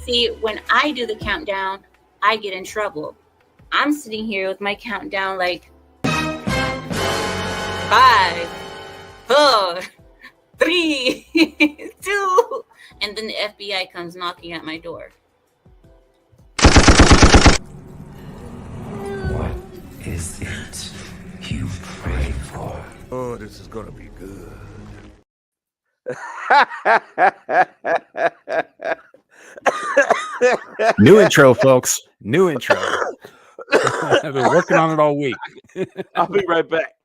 See, when I do the countdown, I get in trouble. I'm sitting here with my countdown like 5, 4, 3, 2, and then the FBI comes knocking at my door. What is it you pray for? Oh, this is gonna be good. New intro, folks. New intro. I've been working on it all week. I'll be right back.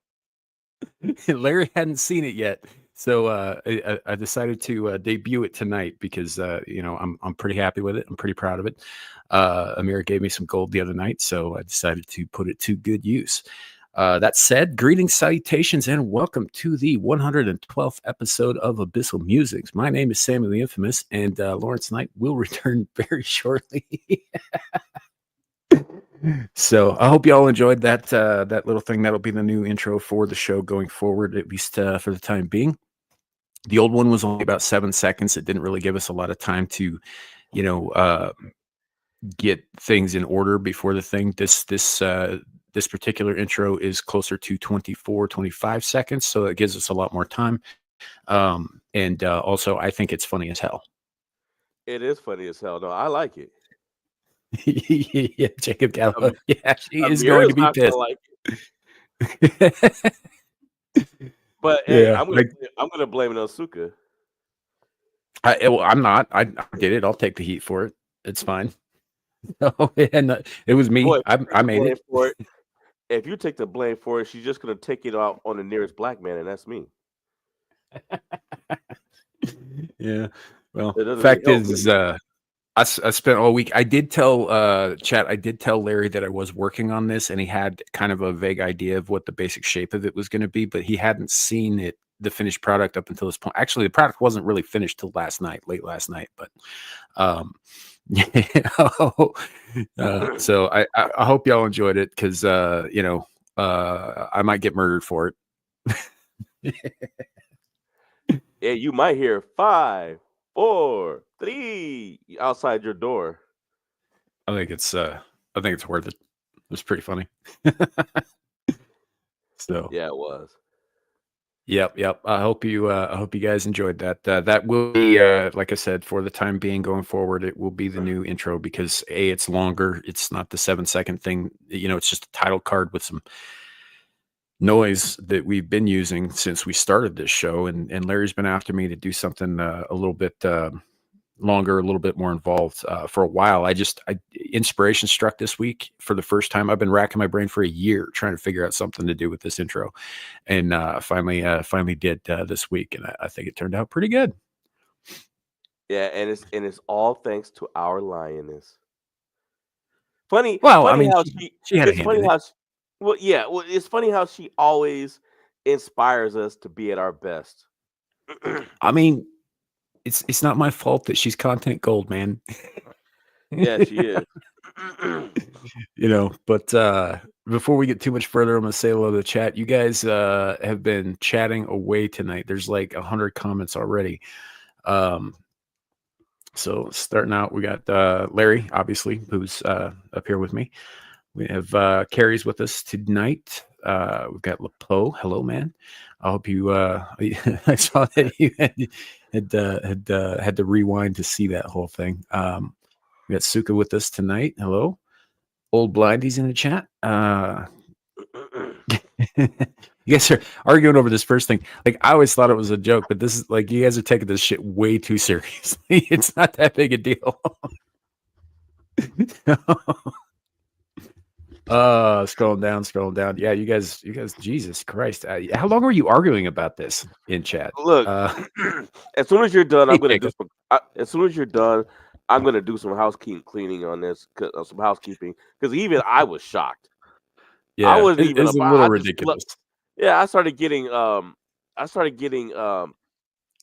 Larry hadn't seen it yet, so I decided to debut it tonight because I'm pretty happy with it. I'm pretty proud of it. Amira gave me some gold the other night, so I decided to put it to good use. That said, greetings, salutations, and welcome to the 112th episode of Abyssal Musings. My name is Samuel the Infamous, and Lawrence Knight will return very shortly. So I hope you all enjoyed that little thing. That'll be the new intro for the show going forward, at least for the time being. The old one was only about 7 seconds. It didn't really give us a lot of time to, get things in order before the thing. This particular intro is closer to 24, 25 seconds, so it gives us a lot more time. And also, I think it's funny as hell. It is funny as hell. No, I like it. Yeah, Jacob Gallo. Yeah, she is going to be pissed. Like it. But hey, Yeah, I'm gonna blame it on Suka. I'm not. I did it. I'll take the heat for it. It's fine. No, it was me. Boy, I made it. For it. If you take the blame for it, she's just gonna take it out on the nearest black man, and that's me. Yeah. Well, the fact is, I spent all week. I did tell chat. I did tell Larry that I was working on this, and he had kind of a vague idea of what the basic shape of it was going to be, but he hadn't seen it, the finished product, up until this point. Actually, the product wasn't really finished till late last night. But so I hope y'all enjoyed it because I might get murdered for it. Yeah, you might hear 5, 4, 3 outside your door. I think it's worth it. It was pretty funny. So yeah, it was. Yep. I hope you guys enjoyed that. That will be, like I said, for the time being going forward, it will be the new intro because it's longer. It's not the 7-second thing. It's just a title card with some noise that we've been using since we started this show, and Larry's been after me to do something a little bit longer, a little bit more involved for a while. Inspiration struck this week for the first time. I've been racking my brain for a year trying to figure out something to do with this intro, and finally did this week, and I think it turned out pretty good. Yeah, and it's all thanks to our lioness. Funny. Well, funny I mean, how she had a hand in it. It's funny how she always inspires us to be at our best. I mean, it's not my fault that she's content gold, man. Yeah, she is. But before we get too much further, I'm gonna say hello to the chat. You guys have been chatting away tonight. There's like 100 comments already. So starting out, we got Larry, obviously, who's up here with me. We have Carrie's with us tonight. We've got LePo. Hello, man. I hope you. I saw that you had to rewind to see that whole thing. We got Suka with us tonight. Hello, Old Blindy's in the chat. You guys are arguing over this first thing. Like, I always thought it was a joke, but this is like, you guys are taking this shit way too seriously. It's not that big a deal. Scrolling down. Yeah, you guys, Jesus Christ. How long were you arguing about this in chat? Look, as soon as you're done, I'm gonna do I'm gonna do some housekeeping on this, because even I was shocked. Yeah, I wasn't even it's a little ridiculous. I started getting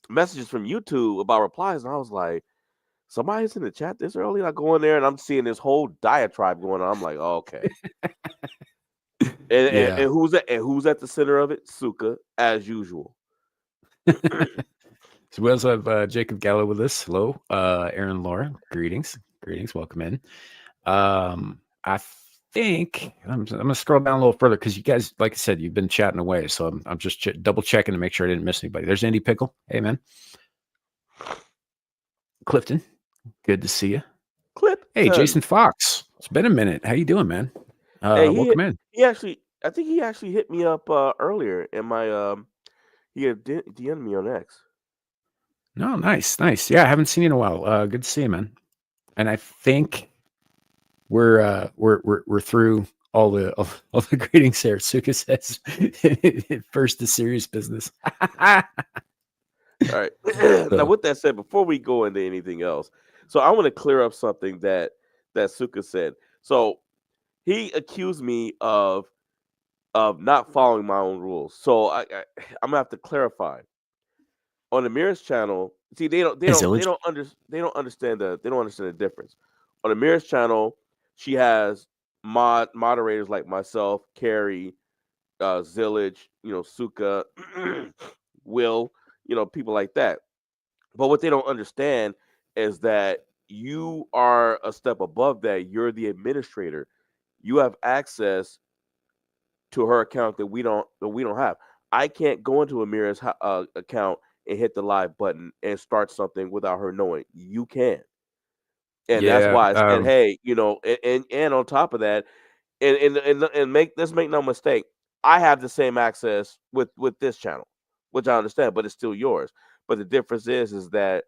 messages from YouTube about replies, and I was like, somebody's in the chat this early. I go in there and I'm seeing this whole diatribe going on. I'm like, oh, okay. and who's at the center of it? Suka, as usual. So we also have Jacob Gallo with us. Hello, Aaron, Laura. Greetings, welcome in. I think I'm gonna scroll down a little further because you guys, like I said, you've been chatting away. So I'm just double checking to make sure I didn't miss anybody. There's Andy Pickle. Hey man, Clifton. Good to see you. Clip. Hey, Jason Fox. It's been a minute. How you doing, man? Hey, Welcome in. I think he actually hit me up earlier in my he had DM'd me on X. No, nice. Yeah, I haven't seen you in a while. Good to see you, man. And I think we're through all the greetings here. Suka says first to serious business. All right. Now, So, with that said, before we go into anything else, so I want to clear up something that Suka said. So he accused me of not following my own rules. So I'm gonna have to clarify. On the Mirrors channel, see Zillage. they don't understand the difference. On the Mirrors channel, she has moderators like myself, Carrie, Zillage, Suka, Will, people like that. But what they don't understand is that you are a step above that. You're the administrator. You have access to her account that we don't have. I can't go into Amira's account and hit the live button and start something without her knowing. You can, and that's Yeah. why I said, hey, and on top of that, and let's make no mistake, I have the same access with this channel, which I understand, but it's still yours. But the difference is that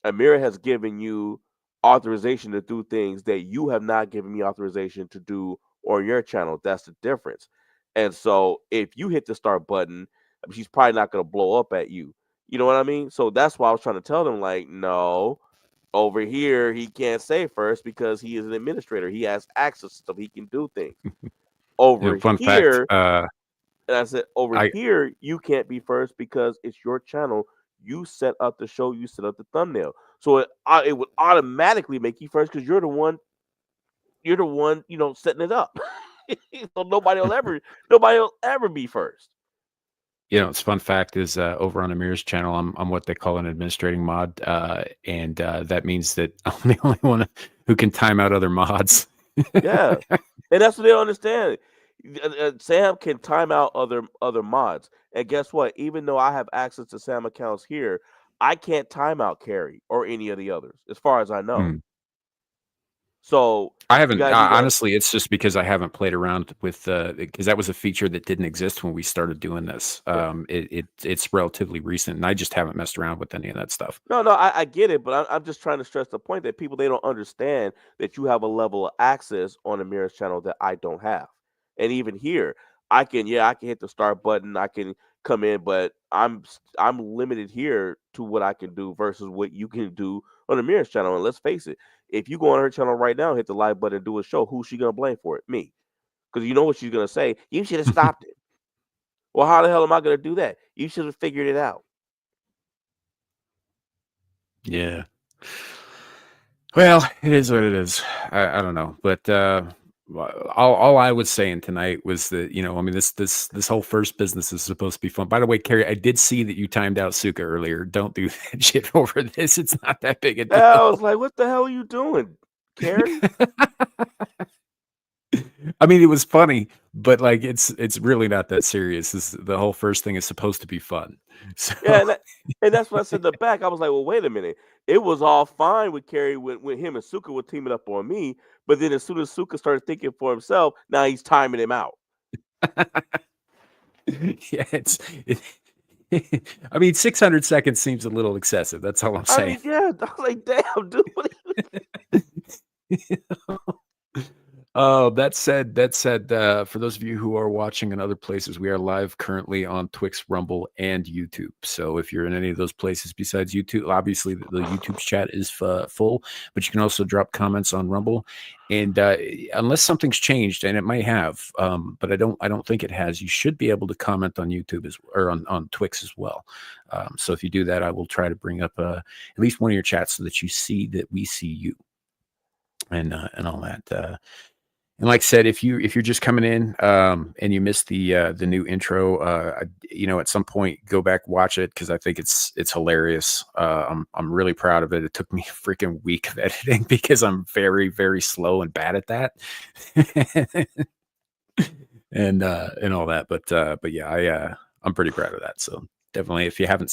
Amira has given you authorization to do things that you have not given me authorization to do on your channel. That's the difference. And so if you hit the start button, she's probably not going to blow up at you. You know what I mean? So that's why I was trying to tell them, like, no, over here, he can't say first because he is an administrator. He has access to stuff. He can do things. Over Fun fact. here, and I said, over I here, you can't be first because it's your channel. You set up the show, you set up the thumbnail. So it would automatically make you first because you're the one, setting it up. So nobody will ever be first. it's fun fact is over on Amir's channel, I'm what they call an administrating mod, and that means that I'm the only one who can time out other mods. Yeah, and that's what they don't understand. Sam can time out other mods, and guess what? Even though I have access to Sam accounts here, I can't time out Carrie or any of the others, as far as I know. Mm. So I you haven't guys need to honestly. It's just because I haven't played around with because that was a feature that didn't exist when we started doing this. yeah. It's relatively recent, and I just haven't messed around with any of that stuff. No, I get it, but I'm just trying to stress the point that people they don't understand that you have a level of access on the Mirrors channel that I don't have. And even here, I can hit the start button, I can come in, but I'm limited here to what I can do versus what you can do on the Mirrors channel. And let's face it, if you go on her channel right now, hit the like button, and do a show, who's she gonna blame for it? Me, because you know what she's gonna say. You should have stopped it. Well, how the hell am I gonna do that? You should have figured it out. Yeah. Well, it is what it is. I don't know, but all I was saying tonight was that I mean this whole first business is supposed to be fun. By the way, Carrie, I did see that you timed out Suka earlier. Don't do that shit over this. It's not that big a And I was deal. like, what the hell are you doing, Carrie? I mean, it was funny, but like it's really not that serious. The whole first thing is supposed to be fun. So Yeah, and that's what I said in the back. I was like, well, wait a minute. It was all fine with Carrie when him and Suka were teaming up on me, but then as soon as Suka started thinking for himself, now he's timing him out. yeah, I mean, 600 seconds seems a little excessive. That's all I'm I saying. mean, yeah, I was like, damn, dude. That said, for those of you who are watching in other places, we are live currently on Twix, Rumble, and YouTube. So if you're in any of those places besides YouTube, obviously the YouTube's chat is full, but you can also drop comments on Rumble. And unless something's changed, and it might have, but I don't think it has, you should be able to comment on YouTube or on Twix as well. So if you do that, I will try to bring up at least one of your chats so that you see that we see you and all that. And like I said, if you're just coming in and you missed the new intro, at some point go back, watch it, because I think it's hilarious. I'm really proud of it. It took me a freaking week of editing because I'm very, very slow and bad at that. and all that. But yeah, I'm pretty proud of that. So definitely, if you haven't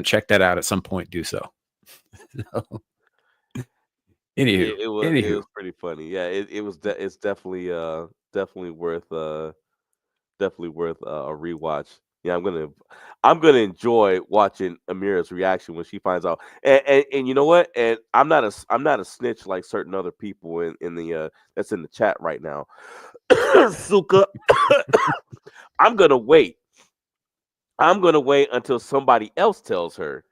checked that out at some point, do so. So, It anywho, was pretty funny. Yeah, it's definitely worth a rewatch. Yeah, I'm gonna enjoy watching Amira's reaction when she finds out. And you know what? And I'm not a snitch like certain other people in the that's in the chat right now. Suka, I'm gonna wait. I'm gonna wait until somebody else tells her,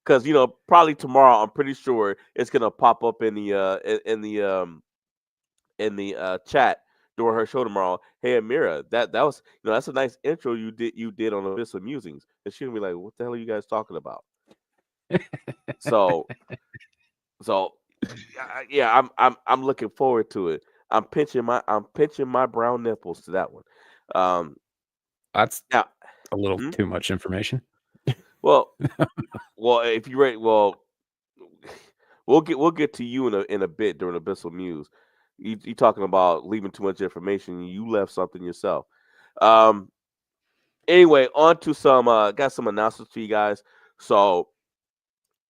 because probably tomorrow. I'm pretty sure it's gonna pop up in the chat during her show tomorrow. Hey Amira, that was that's a nice intro you did on Abyssal Musings. And she'll be like, "What the hell are you guys talking about?" So yeah, I'm looking forward to it. I'm pinching my brown nipples to that one. Um, that's now, a little hmm? too much information. well, if you ready, we'll get to you in a bit during Abyssal Muse. You talking about leaving too much information? You left something yourself. Um, Anyway, on to some got some announcements for you guys. So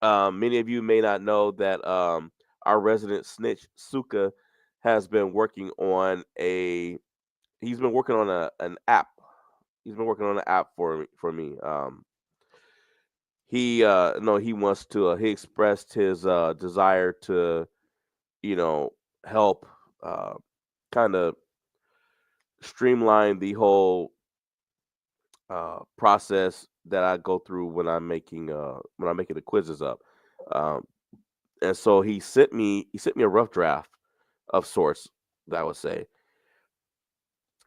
many of you may not know that our resident snitch Suka has been working on a he's been working on an app. He's been working on an app for me. He no he wants to he expressed his desire to you know help uh kind of streamline the whole process that I go through when I'm making the quizzes up. Um, and so he sent me a rough draft of sorts, that I would say.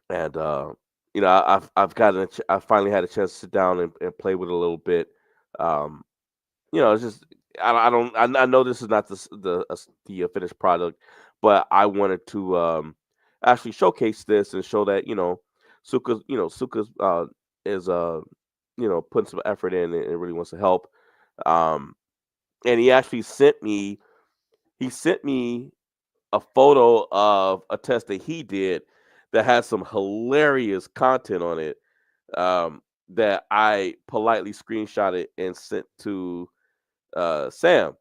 And I finally had a chance to sit down and play with it a little bit. Um, it's just I know this is not the finished product, but I wanted to actually showcase this and show that Suka's is putting some effort in and really wants to help. Um, and he sent me a photo of a test that he did that has some hilarious content on it, that I politely screenshotted and sent to Sam,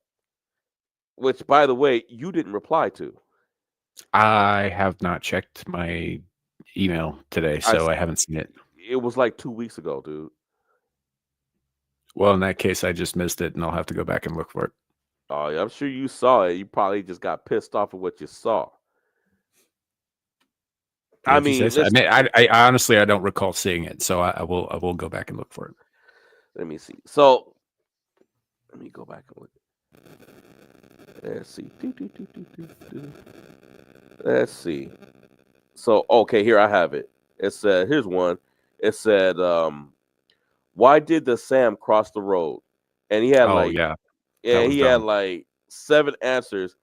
which, by the way, you didn't reply to. I have not checked my email today, I so s- I haven't seen it. it was like 2 weeks ago, dude. Well, in that case, I just missed it, and I'll have to go back and look for it. Oh, yeah, I'm sure you saw it. You probably just got pissed off at what you saw. I If you say mean, so. I listen. mean, I honestly I don't recall seeing it, so I will go back and look for it. Let me see. So let me go back and look. Let's see. Let's see. So okay, here I have it. It said, here's one. It said, why did the Sam cross the road? And he had Oh like, yeah, that yeah, was he had dumb. like 7 answers.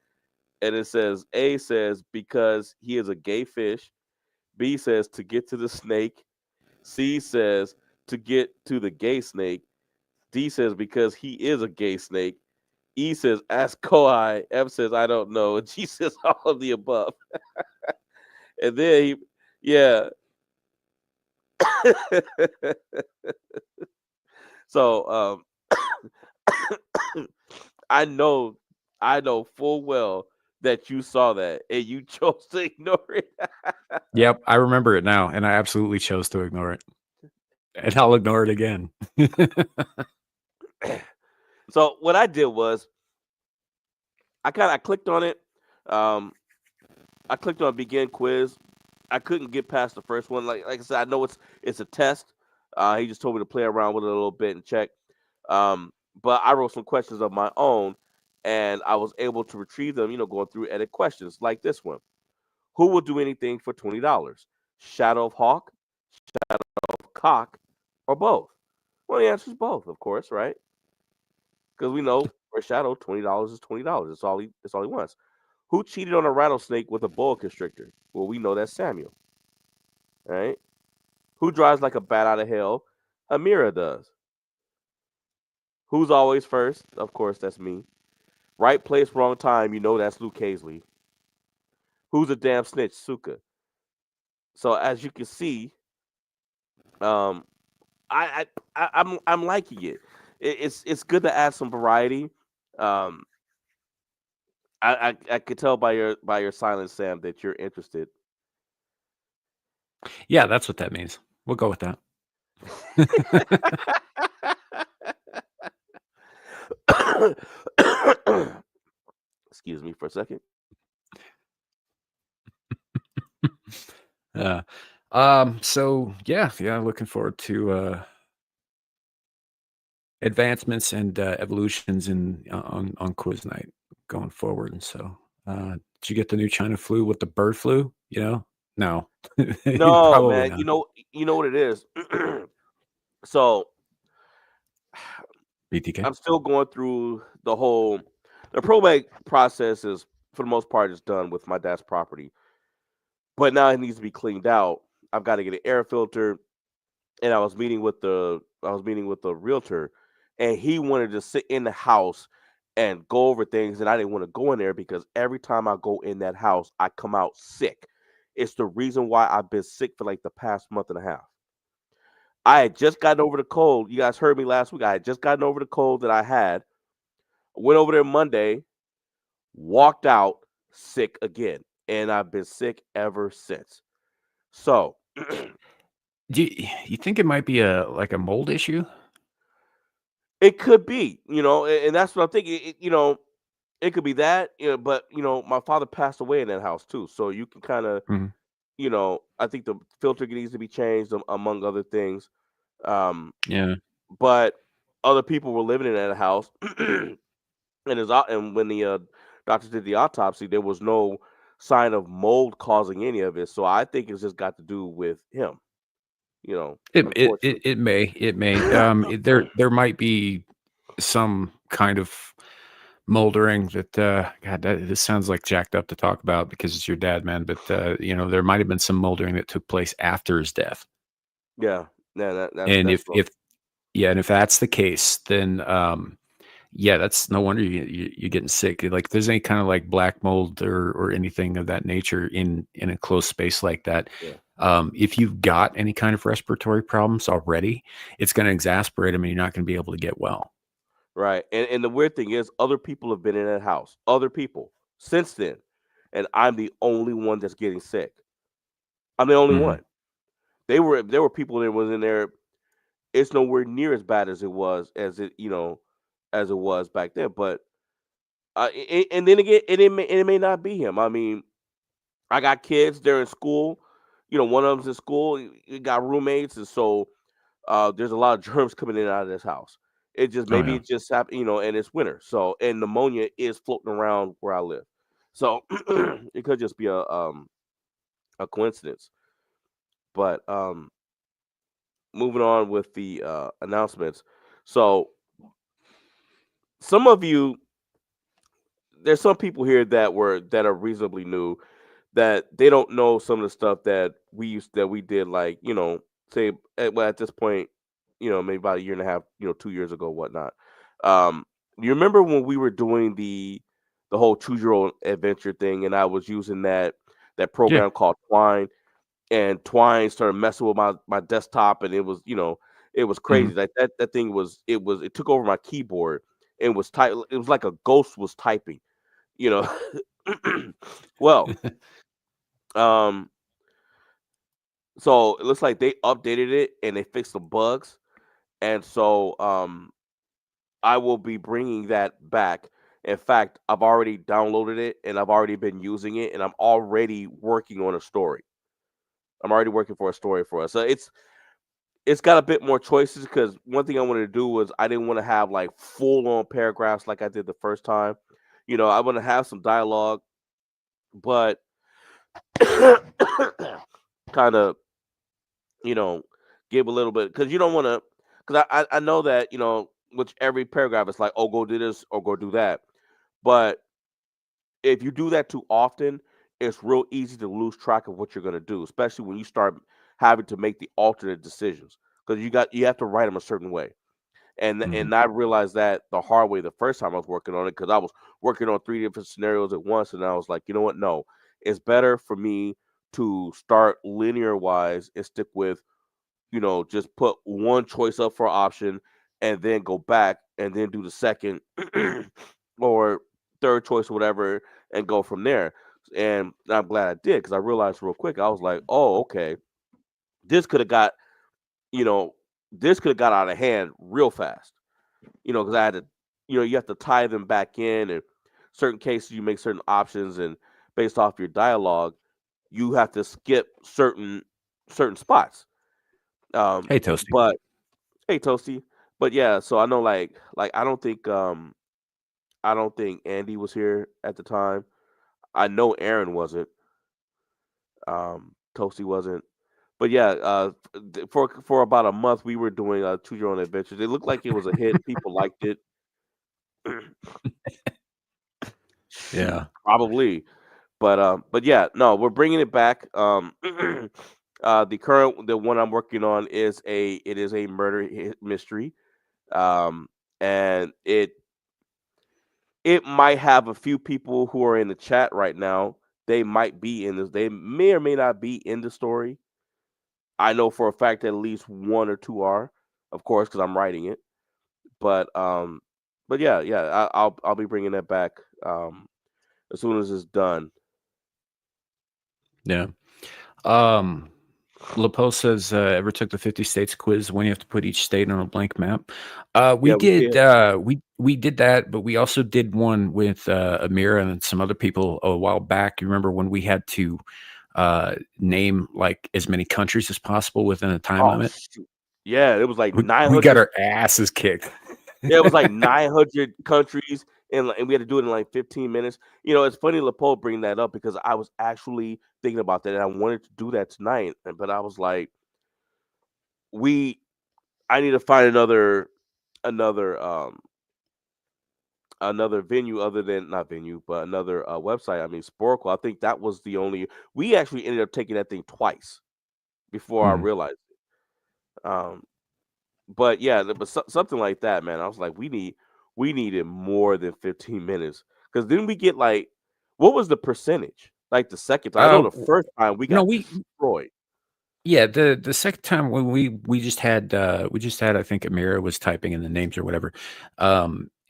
And it says, A says because he is a gay fish. B says to get to the snake. C says to get to the gay snake. D says because he is a gay snake. E says ask Kohai. F says I don't know. And G says all of the above. And then yeah. So I know I know full well that you saw that and you chose to ignore it. Yep, I remember it now, and I absolutely chose to ignore it, and I'll ignore it again. So what I did was I clicked on it. Um, I clicked on begin quiz. I couldn't get past the first one. Like I said, I know it's a test. He just told me to play around with it a little bit and check. But I wrote some questions of my own, and I was able to retrieve them. Going through edit questions like this one: Who will do anything for $20? Shadow of Hawk, Cock, or both? Well, the answer is both, of course, right? Because we know for Shadow, $20 is $20. That's all he wants. Who cheated on a rattlesnake with a boa constrictor? Well, we know that's Samuel, right? Who drives like a bat out of hell? Amira does. Who's always first? Of course, that's me. Right place, wrong time. You know that's Luke Hazley. Who's a damn snitch? Suka. So as you can see, um, I'm liking it. It's good to add some variety. Um, I could tell by your silence, Sam, that you're interested. Yeah, that's what that means. We'll go with that. Excuse me for a second. Yeah. So yeah, looking forward to advancements and evolutions on quiz night going forward. And so, did you get the new China flu with the bird flu? No, No, probably man. not. You know what it is. So BTK. I'm still going through the probate process is for the most part is done with my dad's property, but now it needs to be cleaned out. I've got to get an air filter, and I was meeting with the realtor, and he wanted to sit in the house and go over things, and I didn't want to go in there because every time I go in that house, I come out sick. It's the reason why I've been sick for like the past month and a half. I had just gotten over the cold. You guys heard me last week. I had just gotten over the cold that I had. Went over there Monday, walked out sick again, and I've been sick ever since. So Do you think it might be a mold issue? it could be, and that's what I'm thinking. It could be that, but my father passed away in that house too, so you can kind of, Mhm. I think the filter needs to be changed among other things. Yeah. But other people were living in that house, and when the doctors did the autopsy, there was no sign of mold causing any of it. So I think it's just got to do with him. Unfortunately. It may. There might be some kind of moldering that God, this sounds like jacked up to talk about because it's your dad, man. But there might have been some moldering that took place after his death. Yeah, yeah, And that's what. if that's the case, then yeah, that's no wonder you're getting sick. Like, if there's any kind of like black mold or anything of that nature in a closed space like that, Yeah, if you've got any kind of respiratory problems already, it's going to exasperate them, and you're not going to be able to get well. right. And the weird thing is, other people have been in that house. Other people since then, and I'm the only one that's getting sick. I'm the only Mhm. one. There were people that was in there. It's nowhere near as bad as as it was back then. But and then again, it may not be him. I mean, I got kids. They're in school. One of them's in school. You got roommates, and so there's a lot of germs coming in and out of this house. Oh Maybe yeah. it just happened, and it's winter. So and pneumonia is floating around where I live. So it could just be a coincidence. But moving on with the announcements. So some of you, there's some people here that are reasonably new that they don't know some of the stuff that we did, like, say at this point, maybe about a year and a half, 2 years ago, whatnot. You remember when we were doing the whole choose your own adventure thing, and I was using that Yeah. program called Twine, and Twine started messing with my desktop, and it was Mhm. crazy. Like that thing it took over my keyboard and was type. It was like a ghost was typing, you know. Well, um, so it looks like they updated it and they fixed the bugs, and so I will be bringing that back. In fact, I've already downloaded it and I've already been using it, and I'm already working on a story. I'm already working for a story for us. So it's got a bit more choices, because one thing I wanted to do was I didn't want to have like full on paragraphs like I did the first time. I want to have some dialogue, but kind of, you know, give a little bit, because you don't want to. Because I know that, which every paragraph is like, oh, go do this or go do that, but if you do that too often, it's real easy to lose track of what you're gonna do, especially when you start having to make the alternate decisions because you have to write them a certain way. Mhm. And I realized that the hard way the first time I was working on it because I was working on three different scenarios at once, and I was like, you know what? No, it's better for me to start linear wise and stick with just put one choice up for option and then go back and then do the second or third choice or whatever and go from there. And I'm glad I did because I realized real quick, I was like, oh, okay, this could have got, you know, this could have got out of hand real fast, because I had to, you have to tie them back in and certain cases you make certain options and based off your dialogue, you have to skip certain spots. Hey, Toasty. But Hey, Toasty. But yeah, so I know like I don't think Andy was here at the time. I know Aaron wasn't. Toasty wasn't. But yeah, for about a month we were doing Choose Your Own Adventures. It looked like it was a hit. People liked it. Shoot, Yeah. probably. But yeah, no, we're bringing it back. The one I'm working on is a murder mystery. Um, and it might have a few people who are in the chat right now. They might be in this. They may or may not be in the story. I know for a fact that at least one or two are, of course, because I'm writing it. But but yeah, I'll be bringing that back as soon as it's done. Yeah. LaPoe says, ever took the 50 states quiz when you have to put each state on a blank map? We Yeah, we did. did. We did that, but we also did one with Amira and some other people a while back. You remember when we had to name like as many countries as possible within a time Oh limit? shoot. Yeah, it was like We got 900. our asses kicked. Yeah, it was like 900 countries, and we had to do it in like 15 minutes. It's funny Leopold bring that up because I was actually thinking about that, and I wanted to do that tonight, but I was like, we, I need to find another another venue other than not venue, but another website. I mean, Sporkle. I think that was the only. We actually ended up taking that thing twice before I Mm. realized it. But yeah, but something like that, man. I was like, we needed more than 15 minutes because then we get like, what was the percentage? Like the second time, I know the first time we No, got we destroyed. Yeah, the second time when we just had I think Amira was typing in the names or whatever.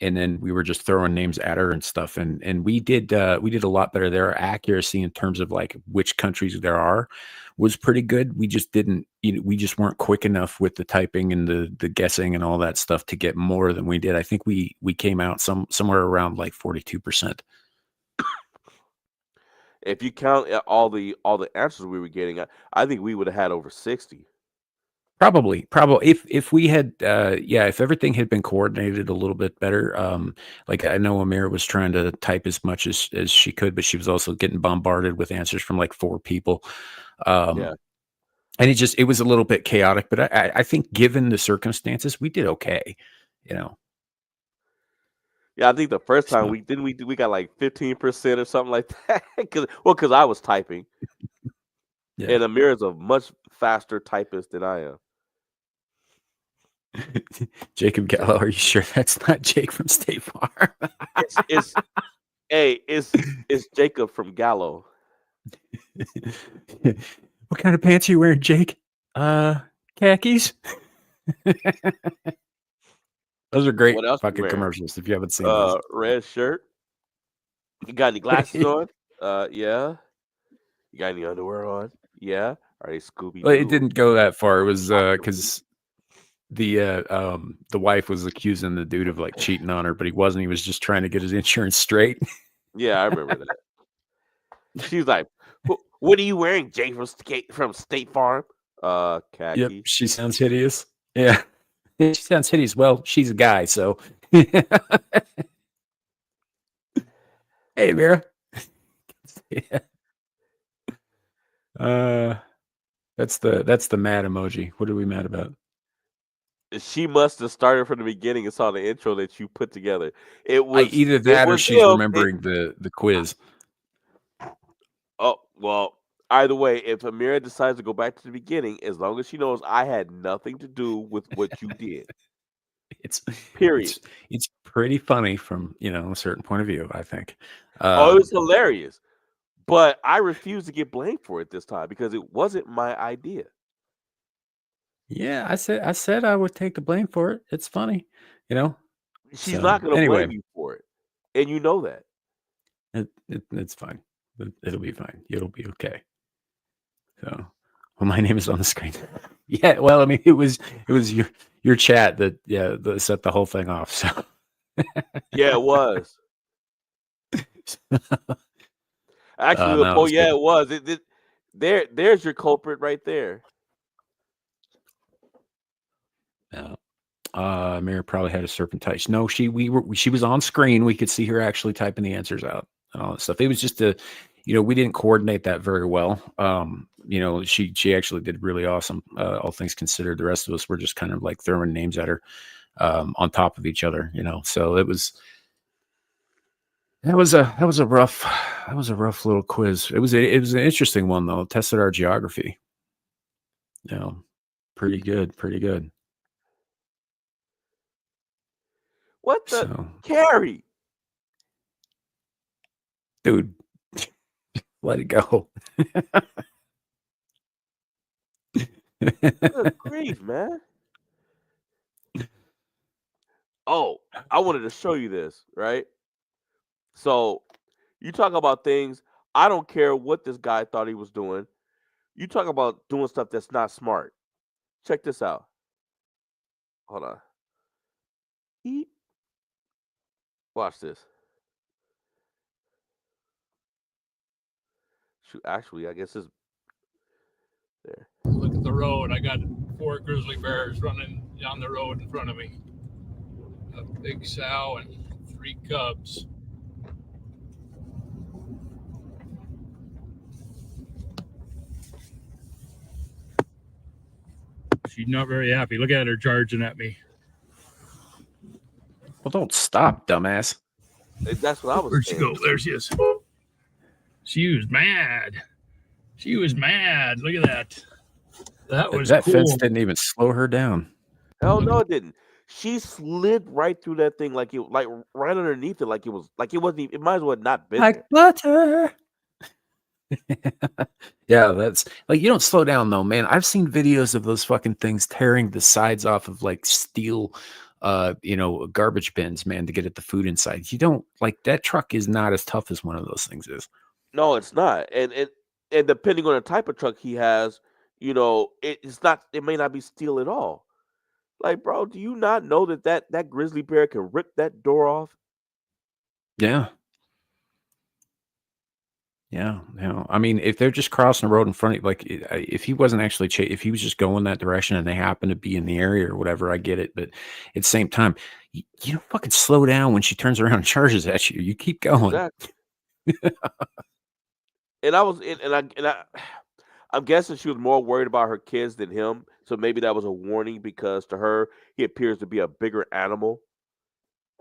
And then we were just throwing names at her and stuff and we did a lot better there. Our accuracy in terms of like which countries there are was pretty good. We just didn't we just weren't quick enough with the typing and the guessing and all that stuff to get more than we did. I think we came out somewhere around like 42%. If you count all the answers we were getting, I think we would have had over 60. Probably. If we had, if everything had been coordinated a little bit better, like I know Amira was trying to type as much as she could, but she was also getting bombarded with answers from like 4 people. Yeah, And it was a little bit chaotic, but I think given the circumstances, we did okay, you know. yeah. I think the first time So we got like 15% or something like that. Because I was typing, yeah. and Amir is a much faster typist than I am. Jacob Gallo, are you sure that's not Jake from State Farm? It's hey, it's Jacob from Gallo. What kind of pants are you wearing, Jake? Khakis. Those are great What else you fucking wearing? commercials if you haven't seen those. Red shirt. You got any glasses on? Yeah. You got any underwear on? Yeah. Are they Scooby Well, it Doo? didn't go that far. It was because the wife was accusing the dude of like cheating on her, but he wasn't. He was just trying to get his insurance straight. Yeah, I remember that. She's like, "What are you wearing, Jay from State Farm?" Yep, Khakis. she sounds hideous. Yeah, she sounds hideous. Well, she's a guy, so hey, Vera. Yeah. Uh, that's the mad emoji. What are we mad about? She must have started from the beginning and saw the intro that you put together. It was Either it that or was she's him. remembering the quiz. Oh well. Either way, if Amira decides to go back to the beginning, as long as she knows I had nothing to do with what you did. It's Period. it's pretty funny from a certain point of view, I think. Oh, it was hilarious. But I refuse to get blamed for it this time because it wasn't my idea. Yeah, I said I would take the blame for it. It's funny, you know. She's So not going to anyway, blame you for it, and you know that. it's fine. It'll be fine. It'll be okay. So, well, my name is on the screen. Yeah, well, I mean, it was your chat that that set the whole thing off. So Yeah, it was. Actually, no, it was yeah, good. it was. There's your culprit right there. Yeah. Mira probably had a serpentine. No, she was on screen. We could see her actually typing the answers out and all that stuff. It was just we didn't coordinate that very well. She actually did really awesome. All things considered, the rest of us were just kind of like throwing names at her on top of each other. So that was a rough little quiz. It was an interesting one though. It tested our geography. Pretty good. What the So, Carrie? dude, let it go. Good grief, man. Oh, I wanted to show you this, right? So, you talk about things. I don't care what this guy thought he was doing. You talk about doing stuff that's not smart. Check this out. Hold on. Eep. Watch this. Shoot, actually, I guess it's there. Look at the road. I got 4 grizzly bears running down the road in front of me. A big sow and 3 cubs. She's not very happy. Look at her charging at me. Well, don't stop, dumbass. That's what I was Where'd she saying. go? There she is. She was mad. She was mad. Look at that. That was That cool. fence didn't even slow her down. Hell no, it didn't. She slid right through that thing like right underneath it, like it wasn't even, it might as well have not been Like there. butter. Yeah, that's like, you don't slow down though, man. I've seen videos of those fucking things tearing the sides off of like steel garbage bins, man, to get at the food inside. You don't, like, that truck is not as tough as one of those things is. No, it's not. And depending on the type of truck he has, it's not. It may not be steel at all. Like, bro, do you not know that grizzly bear can rip that door off? Yeah. Yeah, I mean, if they're just crossing the road in front of you, like, if he wasn't actually if he was just going that direction and they happen to be in the area or whatever, I get it. But at the same time, you don't fucking slow down when she turns around and charges at you. You keep going. Exactly. And I'm guessing she was more worried about her kids than him. So maybe that was a warning because to her, he appears to be a bigger animal.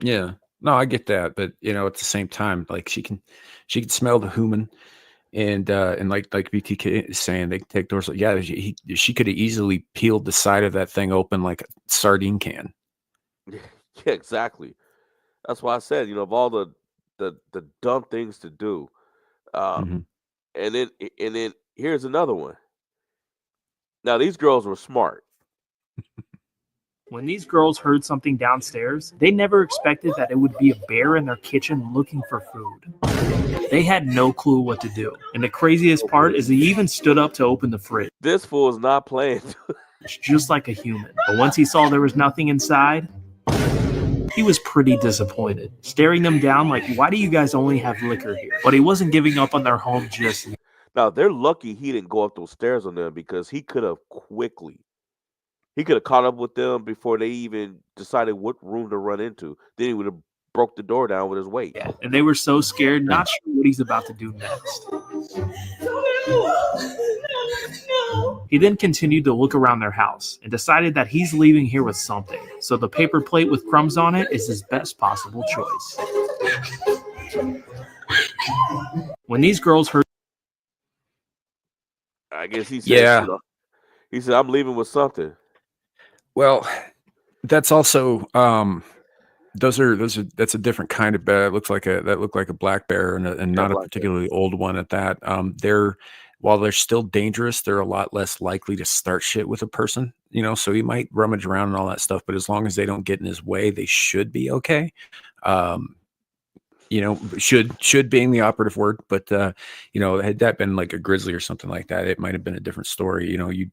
Yeah, no, I get that, but at the same time, like, she can smell the human, and like BTK is saying, they can take doors. Yeah, she could have easily peeled the side of that thing open like a sardine can. Yeah, exactly. That's why I said, of all the dumb things to do, Mhm. and then here's another one. Now these girls were smart. When these girls heard something downstairs, they never expected that it would be a bear in their kitchen looking for food. They had no clue what to do. And the craziest part is he even stood up to open the fridge, This fool is not playing. just like a human. But once he saw there was nothing inside, he was pretty disappointed, staring them down like, why do you guys only have liquor here? But he wasn't giving up on their home just yet. Now they're lucky he didn't go up those stairs on them because he could have caught up with them before they even decided what room to run into. Then he would have broke the door down with his weight. And they were so scared, not sure what he's about to do next. He then continued to look around their house and decided that he's leaving here with something, so the paper plate with crumbs on it is his best possible choice. When these girls heard, I guess he said, Yeah. he said, I'm leaving with something. Well, that's also that's a different kind of bear. It looks like that looked like a black bear and not a black bear. particularly old one at that. While they're still dangerous, they're a lot less likely to start shit with a person, so he might rummage around and all that stuff, but as long as they don't get in his way, they should be okay. Should being the operative word, but had that been like a grizzly or something like that, it might have been a different story. You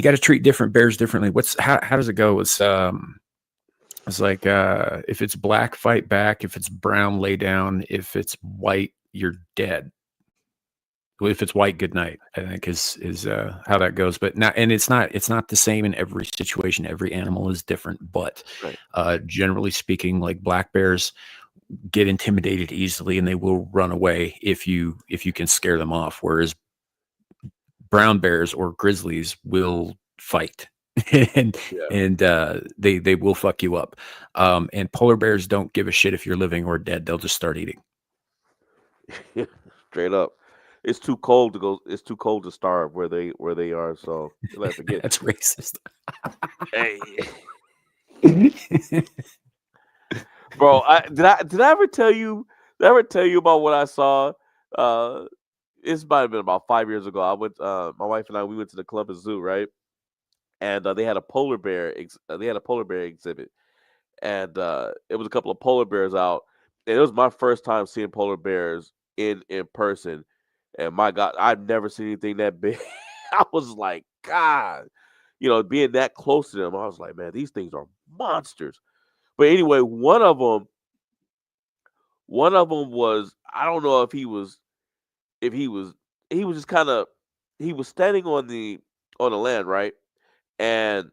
got to treat different bears differently. How does it go? It's like if it's black, fight back. If it's brown, lay down. If it's white, you're dead. If it's white, good night, I think is how that goes. But now, and it's not the same in every situation. Every animal is different, but generally speaking, like black bears get intimidated easily and they will run away if you can scare them off. Whereas brown bears or grizzlies will fight and they will fuck you up. And polar bears don't give a shit if you're living or dead. They'll just start eating. Straight up. It's too cold to go. It's too cold to starve where they are. So you'll have to get. That's racist. Hey, bro. Did I ever tell you? Did I ever tell you about what I saw? This might have been about 5 years ago. I went. My wife and I. We went to the Columbus Zoo, right? And they had a polar bear. They had a polar bear exhibit, and it was a couple of polar bears out. And it was my first time seeing polar bears in person. And my God, I've never seen anything that big. I was like, God, being that close to them, I was like, man, these things are monsters. But anyway, one of them was, I don't know if he was just kind of, he was standing on the land, right? And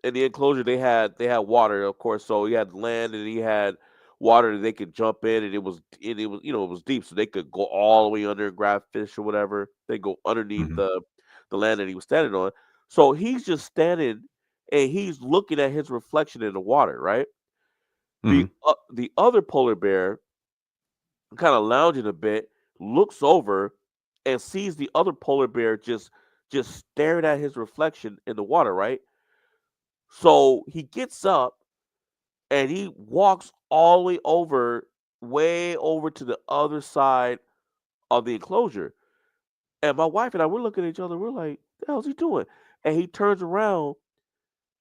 in the enclosure, they had water, of course. So he had land and he had water that they could jump in, and it was it was deep, so they could go all the way under and grab fish or whatever. They go underneath the land that he was standing on. So he's just standing and he's looking at his reflection in the water, right? The other polar bear, kind of lounging a bit, looks over and sees the other polar bear just staring at his reflection in the water, right? So he gets up and he walks all the way way over to the other side of the enclosure. And my wife and I, we're looking at each other. We're like, the hell's he doing? And he turns around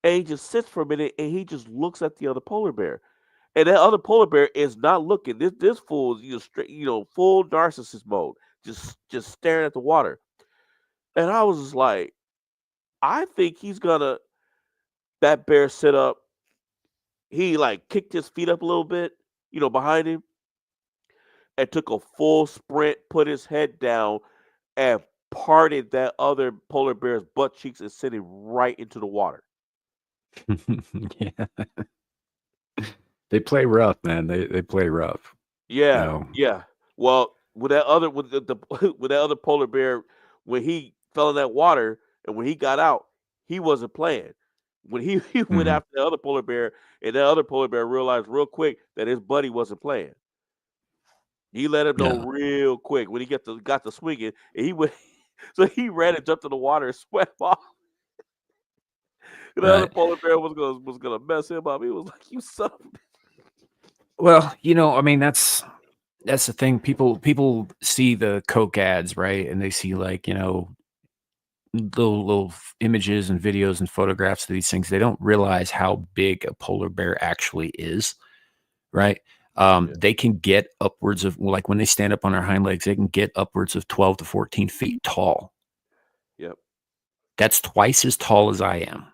and he just sits for a minute and he just looks at the other polar bear. And that other polar bear is not looking. This fool is straight, full narcissist mode, just staring at the water. And I was just like, I think that bear sit up. He like kicked his feet up a little bit, behind him, and took a full sprint, put his head down, and parted that other polar bear's butt cheeks and sent him right into the water. Yeah. They play rough, man. They play rough. Yeah, yeah. Well, with that other with with that other polar bear, when he fell in that water and when he got out, he wasn't playing. When he went after the other polar bear, and that other polar bear realized real quick that his buddy wasn't playing. He let him know real quick when he got the swinging, and he went. So he ran and jumped in the water and swam off. The other polar bear was gonna mess him up. He was like, "You son of a bitch." Well, I mean, that's the thing. People see the Coke ads, right? And they see like, little images and videos and photographs of these things. They don't realize how big a polar bear actually is, right? They can get upwards of, like when they stand up on their hind legs, they can get upwards of 12 to 14 feet tall. Yep. That's twice as tall as I am.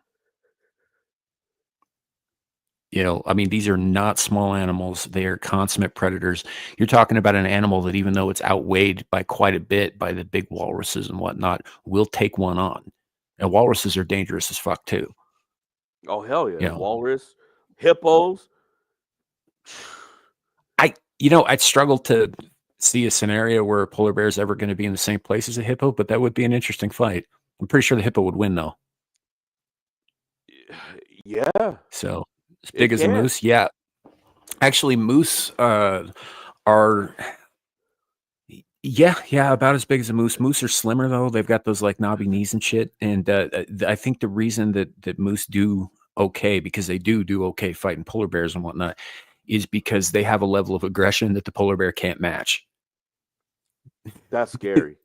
I mean, these are not small animals. They are consummate predators. You're talking about an animal that, even though it's outweighed by quite a bit by the big walruses and whatnot, will take one on. And walruses are dangerous as fuck too. Oh hell yeah! Walrus, hippos. I'd struggle to see a scenario where a polar bear is ever going to be in the same place as a hippo, but that would be an interesting fight. I'm pretty sure the hippo would win, though. Yeah, So as it big as a can. moose, yeah. Actually, moose are yeah, about as big as a moose. Moose are slimmer though. They've got those like knobby knees and shit. And I think the reason that moose do okay, because they do okay fighting polar bears and whatnot, is because they have a level of aggression that the polar bear can't match. That's scary.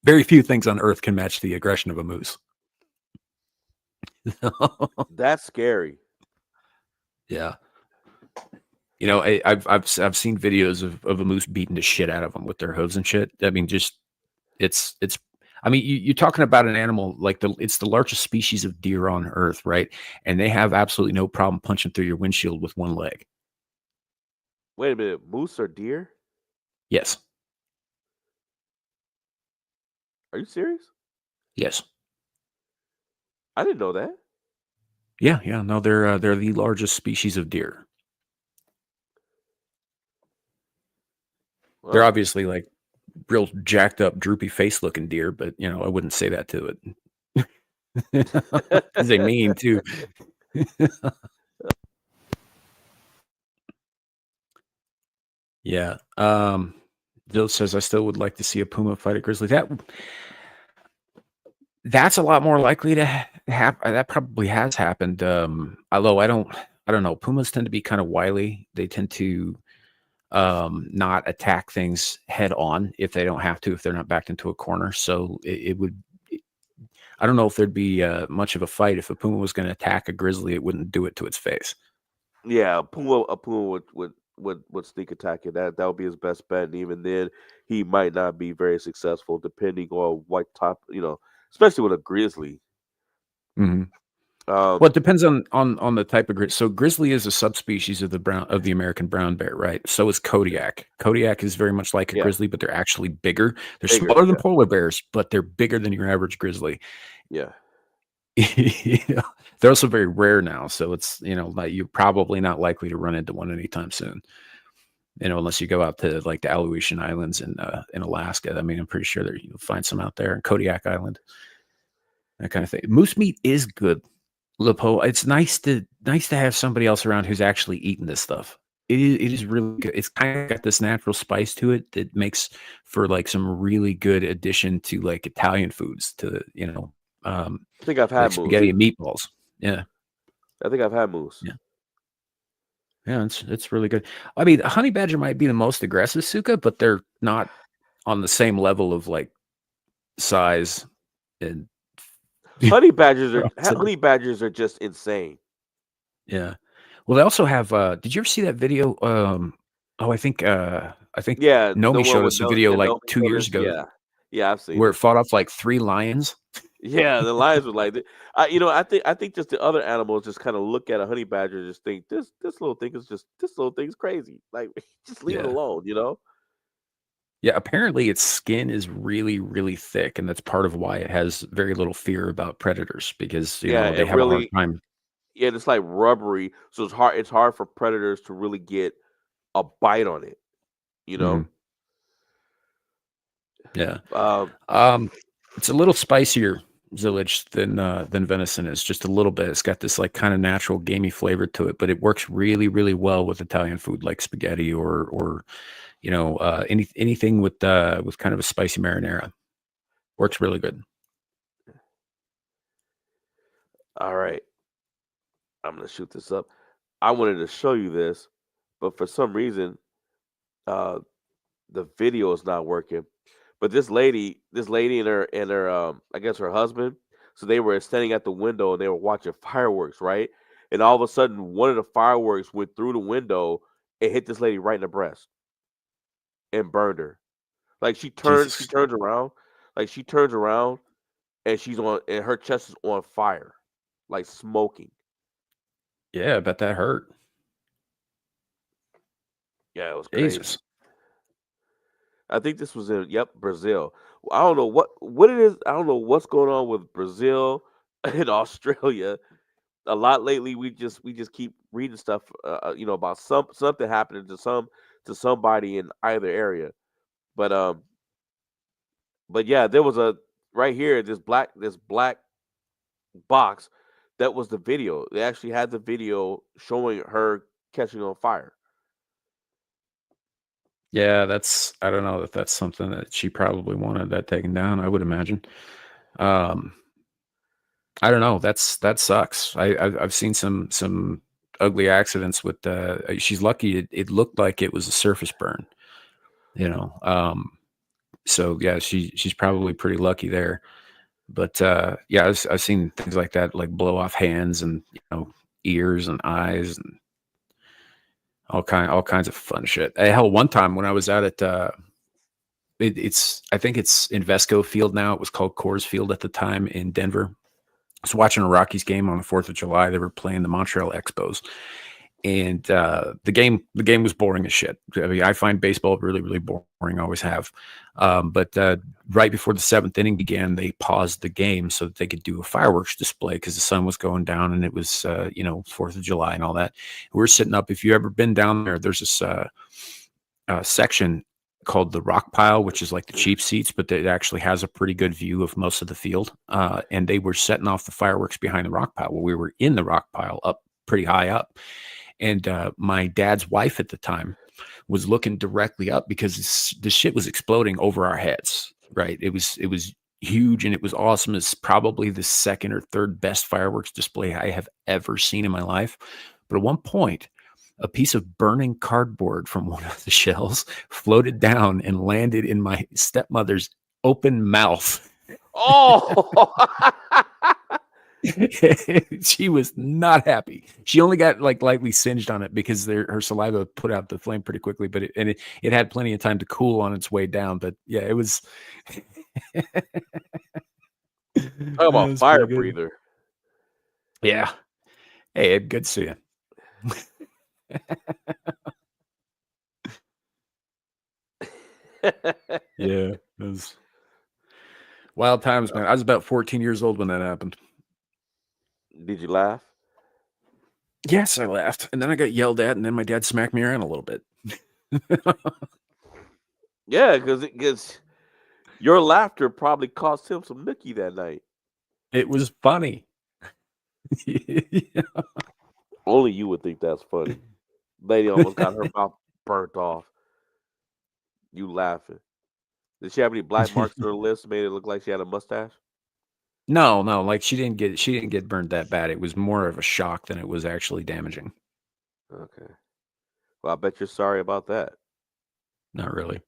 Very few things on Earth can match the aggression of a moose. That's scary. Yeah. You know, I've seen videos of a moose beating the shit out of them with their hooves and shit. I mean, just it's. I mean, you're talking about an animal like it's the largest species of deer on Earth, right? And they have absolutely no problem punching through your windshield with one leg. Wait a minute, moose or deer? Yes, Are you serious? yes, I didn't know that. yeah. No, they're the largest species of deer. They're Well, obviously like real jacked up, droopy face looking deer, but you know, I wouldn't say that to it because they mean too. Yeah. Bill says I still would like to see a puma fight a grizzly. That's a lot more likely to happen. That probably has happened. Although I don't know. Pumas tend to be kind of wily. They tend to not attack things head on if they don't have to, if they're not backed into a corner. So it would. I don't know if there'd be much of a fight if a puma was going to attack a grizzly. It wouldn't do it to its face. yeah, a puma would sneak attack it. That would be his best bet. And even then, he might not be very successful, depending on what top. Especially with a grizzly. Mm-hmm. Um, Well, it depends on the type of grizzly. So grizzly is a subspecies of the American brown bear, right? So is Kodiak. Kodiak is very much like a yeah, grizzly, but they're actually bigger. They're bigger. smaller than Yeah, polar bears, but they're bigger than your average grizzly. yeah. You know, they're also very rare now, so it's like you're probably not likely to run into one anytime soon. Unless you go out to like the Aleutian Islands in Alaska. I mean, I'm pretty sure that you'll find some out there in Kodiak Island, that kind of thing. Moose meat is good. Lepo, it's nice to have somebody else around who's actually eating this stuff. It is really good. It's kind of got this natural spice to it that makes for like some really good addition to like Italian foods to I think I've like had moose. spaghetti and meatballs. Yeah, I think I've had moose. yeah, yeah. It's really good. I mean, a honey badger might be the most aggressive suka, but they're not on the same level of like size and Honey badgers are ferocity. honey badgers are just insane. Yeah. Well, they also have did you ever see that video? Oh, I think Yeah, the Nomi one showed with us a video like no 2 years shoulders. ago Yeah, yeah, I've seen where it. it fought off like 3 lions. Yeah, the lions were like, I think just the other animals just kind of look at a honey badger and just think this little thing's crazy. Like, just leave it Yeah. alone. Yeah, apparently its skin is really, really thick, and that's part of why it has very little fear about predators because, Yeah, they it have a hard really, time. yeah, it's like rubbery, so it's hard for predators to really get a bite on it. You know, Mhm. Yeah. um, Um, it's a little spicier zillage than venison is, just a little bit. It's got this like kind of natural gamey flavor to it, but it works really, really well with Italian food like spaghetti or anything with kind of a spicy marinara. Works really good. all right, I'm gonna shoot this up. I wanted to show you this, but for some reason, uh, the video is not working. But this lady and her I guess her husband, so they were standing at the window and they were watching fireworks, right? And all of a sudden, one of the fireworks went through the window and hit this lady right in the breast and burned her. Like she Jesus. turns around, and and her chest is on fire, like smoking. Yeah, I bet that hurt. Yeah, it was crazy. Jesus. I think this was in Brazil. I don't know what it is. I don't know what's going on with Brazil and Australia. A lot lately, we just keep reading stuff, about something happening to somebody in either area. But but yeah, there was a right here this black box that was the video. They actually had the video showing her catching on fire. Yeah, I don't know if that's something that she probably wanted that taken down, I would imagine. Um, I don't know. That sucks. I've seen some ugly accidents with she's lucky it looked like it was a surface burn, you know. So yeah, she's probably pretty lucky there. But yeah, I've seen things like that, like blow off hands and ears and eyes and all kinds of fun shit. Hell, one time when I was out at it's I think it's Invesco Field now. It was called Coors Field at the time in Denver. I was watching a Rockies game on the 4th of July. They were playing the Montreal Expos, and the game was boring as shit. I mean, I find baseball really, really boring. Always have. But right before the 7th inning began, they paused the game so that they could do a fireworks display because the sun was going down and it was 4th of July and all that. We're sitting up. If you've ever been down there, there's this section called the rock pile, which is like the cheap seats, but it actually has a pretty good view of most of the field. And they were setting off the fireworks behind the rock pile. Well, we were in the rock pile up pretty high up. And my dad's wife at the time was looking directly up because the shit was exploding over our heads, right? It was huge and it was awesome. It's probably the second or third best fireworks display I have ever seen in my life. But at one point, a piece of burning cardboard from one of the shells floated down and landed in my stepmother's open mouth. Oh, She was not happy. She only got like lightly singed on it because her saliva put out the flame pretty quickly, but it had plenty of time to cool on its way down. But yeah, it was. talk about fire breather. Yeah. Hey, Ed, good to see you. Yeah, it was wild times, man. I was about 14 years old when that happened. Did you laugh? Yes, I laughed, and then I got yelled at, and then my dad smacked me around a little bit. Yeah, because your laughter probably cost him some nookie that night. It was funny. Only you would think that's funny. Lady almost got her mouth burnt off. You laughing. Did she have any black marks on her lips? Made it look like she had a mustache? No, like she didn't get burned that bad. It was more of a shock than it was actually damaging. Okay. Well, I bet you're sorry about that. Not really.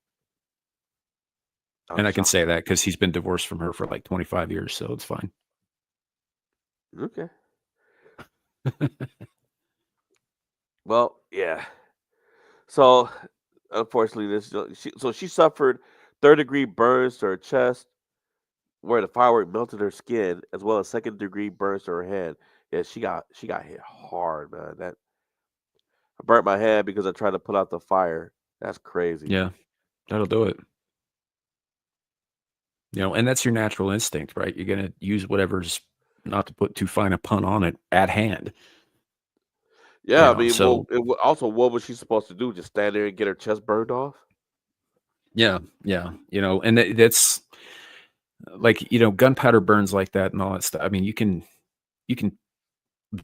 I'm And I can shocked. say that because he's been divorced from her for like 25 years, so it's fine. Okay. Well, yeah. So, unfortunately, she suffered 3rd-degree burns to her chest, where the firework melted her skin, as well as 2nd-degree burns to her hand. Yeah, she got hit hard, man. That I burnt my hand because I tried to put out the fire. That's crazy. Yeah, that'll do it. And that's your natural instinct, right? You're going to use whatever's, not to put too fine a pun on it, at hand. Yeah, I know, mean, so- also, what was she supposed to do? Just stand there and get her chest burned off? Yeah. And that's like, gunpowder burns like that and all that stuff. I mean, you can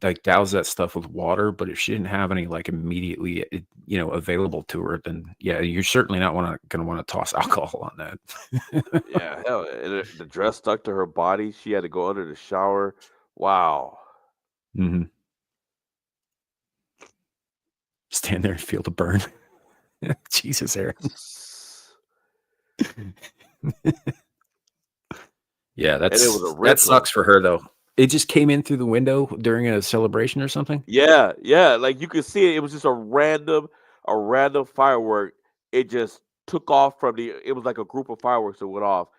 like douse that stuff with water, but if she didn't have any like immediately, available to her, then yeah, you're certainly not going to want to toss alcohol on that. Yeah, hell, and the dress stuck to her body. She had to go under the shower. Wow. Mm-hmm. Stand there and feel the burn. Jesus, Eric. Yeah, And it was a that ripper. sucks for her though. It just came in through the window during a celebration or something. Yeah, like you could see it. It was just a random firework. It just took off from it was like a group of fireworks that went off,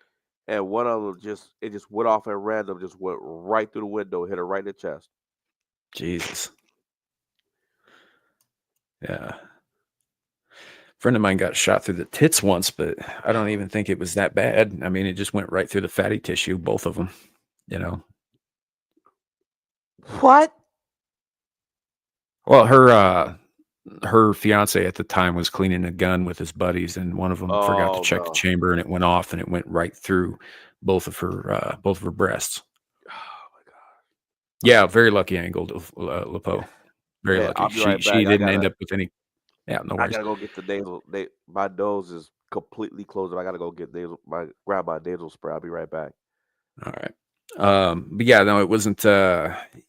and one of them just went off at random, just went right through the window, hit her right in the chest. Jesus. Yeah. Friend of mine got shot through the tits once, but I don't even think it was that bad. I mean, it just went right through the fatty tissue, both of them. What? Well, her her fiance at the time was cleaning a gun with his buddies, and one of them forgot to Oh check the no. chamber, and it went off, and it went right through both of her breasts. Oh my god. Yeah, very lucky angle, Lepo. Very Hey, lucky. I'll be right She back. I didn't end gotta up with any. Yeah, no I worries. gotta go get the nasal. My nose is completely closed up. I gotta go get grab my nasal spray. I'll be right back. All right. But yeah, no, it wasn't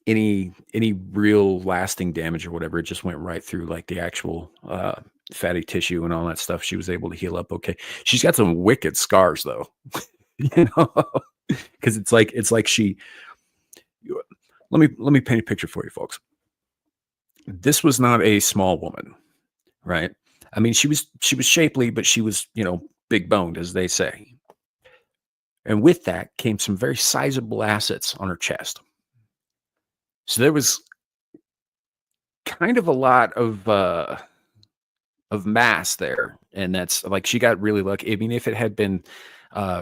any real lasting damage or whatever. It just went right through like the actual fatty tissue and all that stuff. She was able to heal up okay. She's got some wicked scars though. Because it's like she. Let me paint a picture for you, folks. This was not a small woman, right? I mean, she was shapely, but she was big boned, as they say. And with that came some very sizable assets on her chest. So there was kind of a lot of mass there, and that's like she got really lucky. I mean, if it had been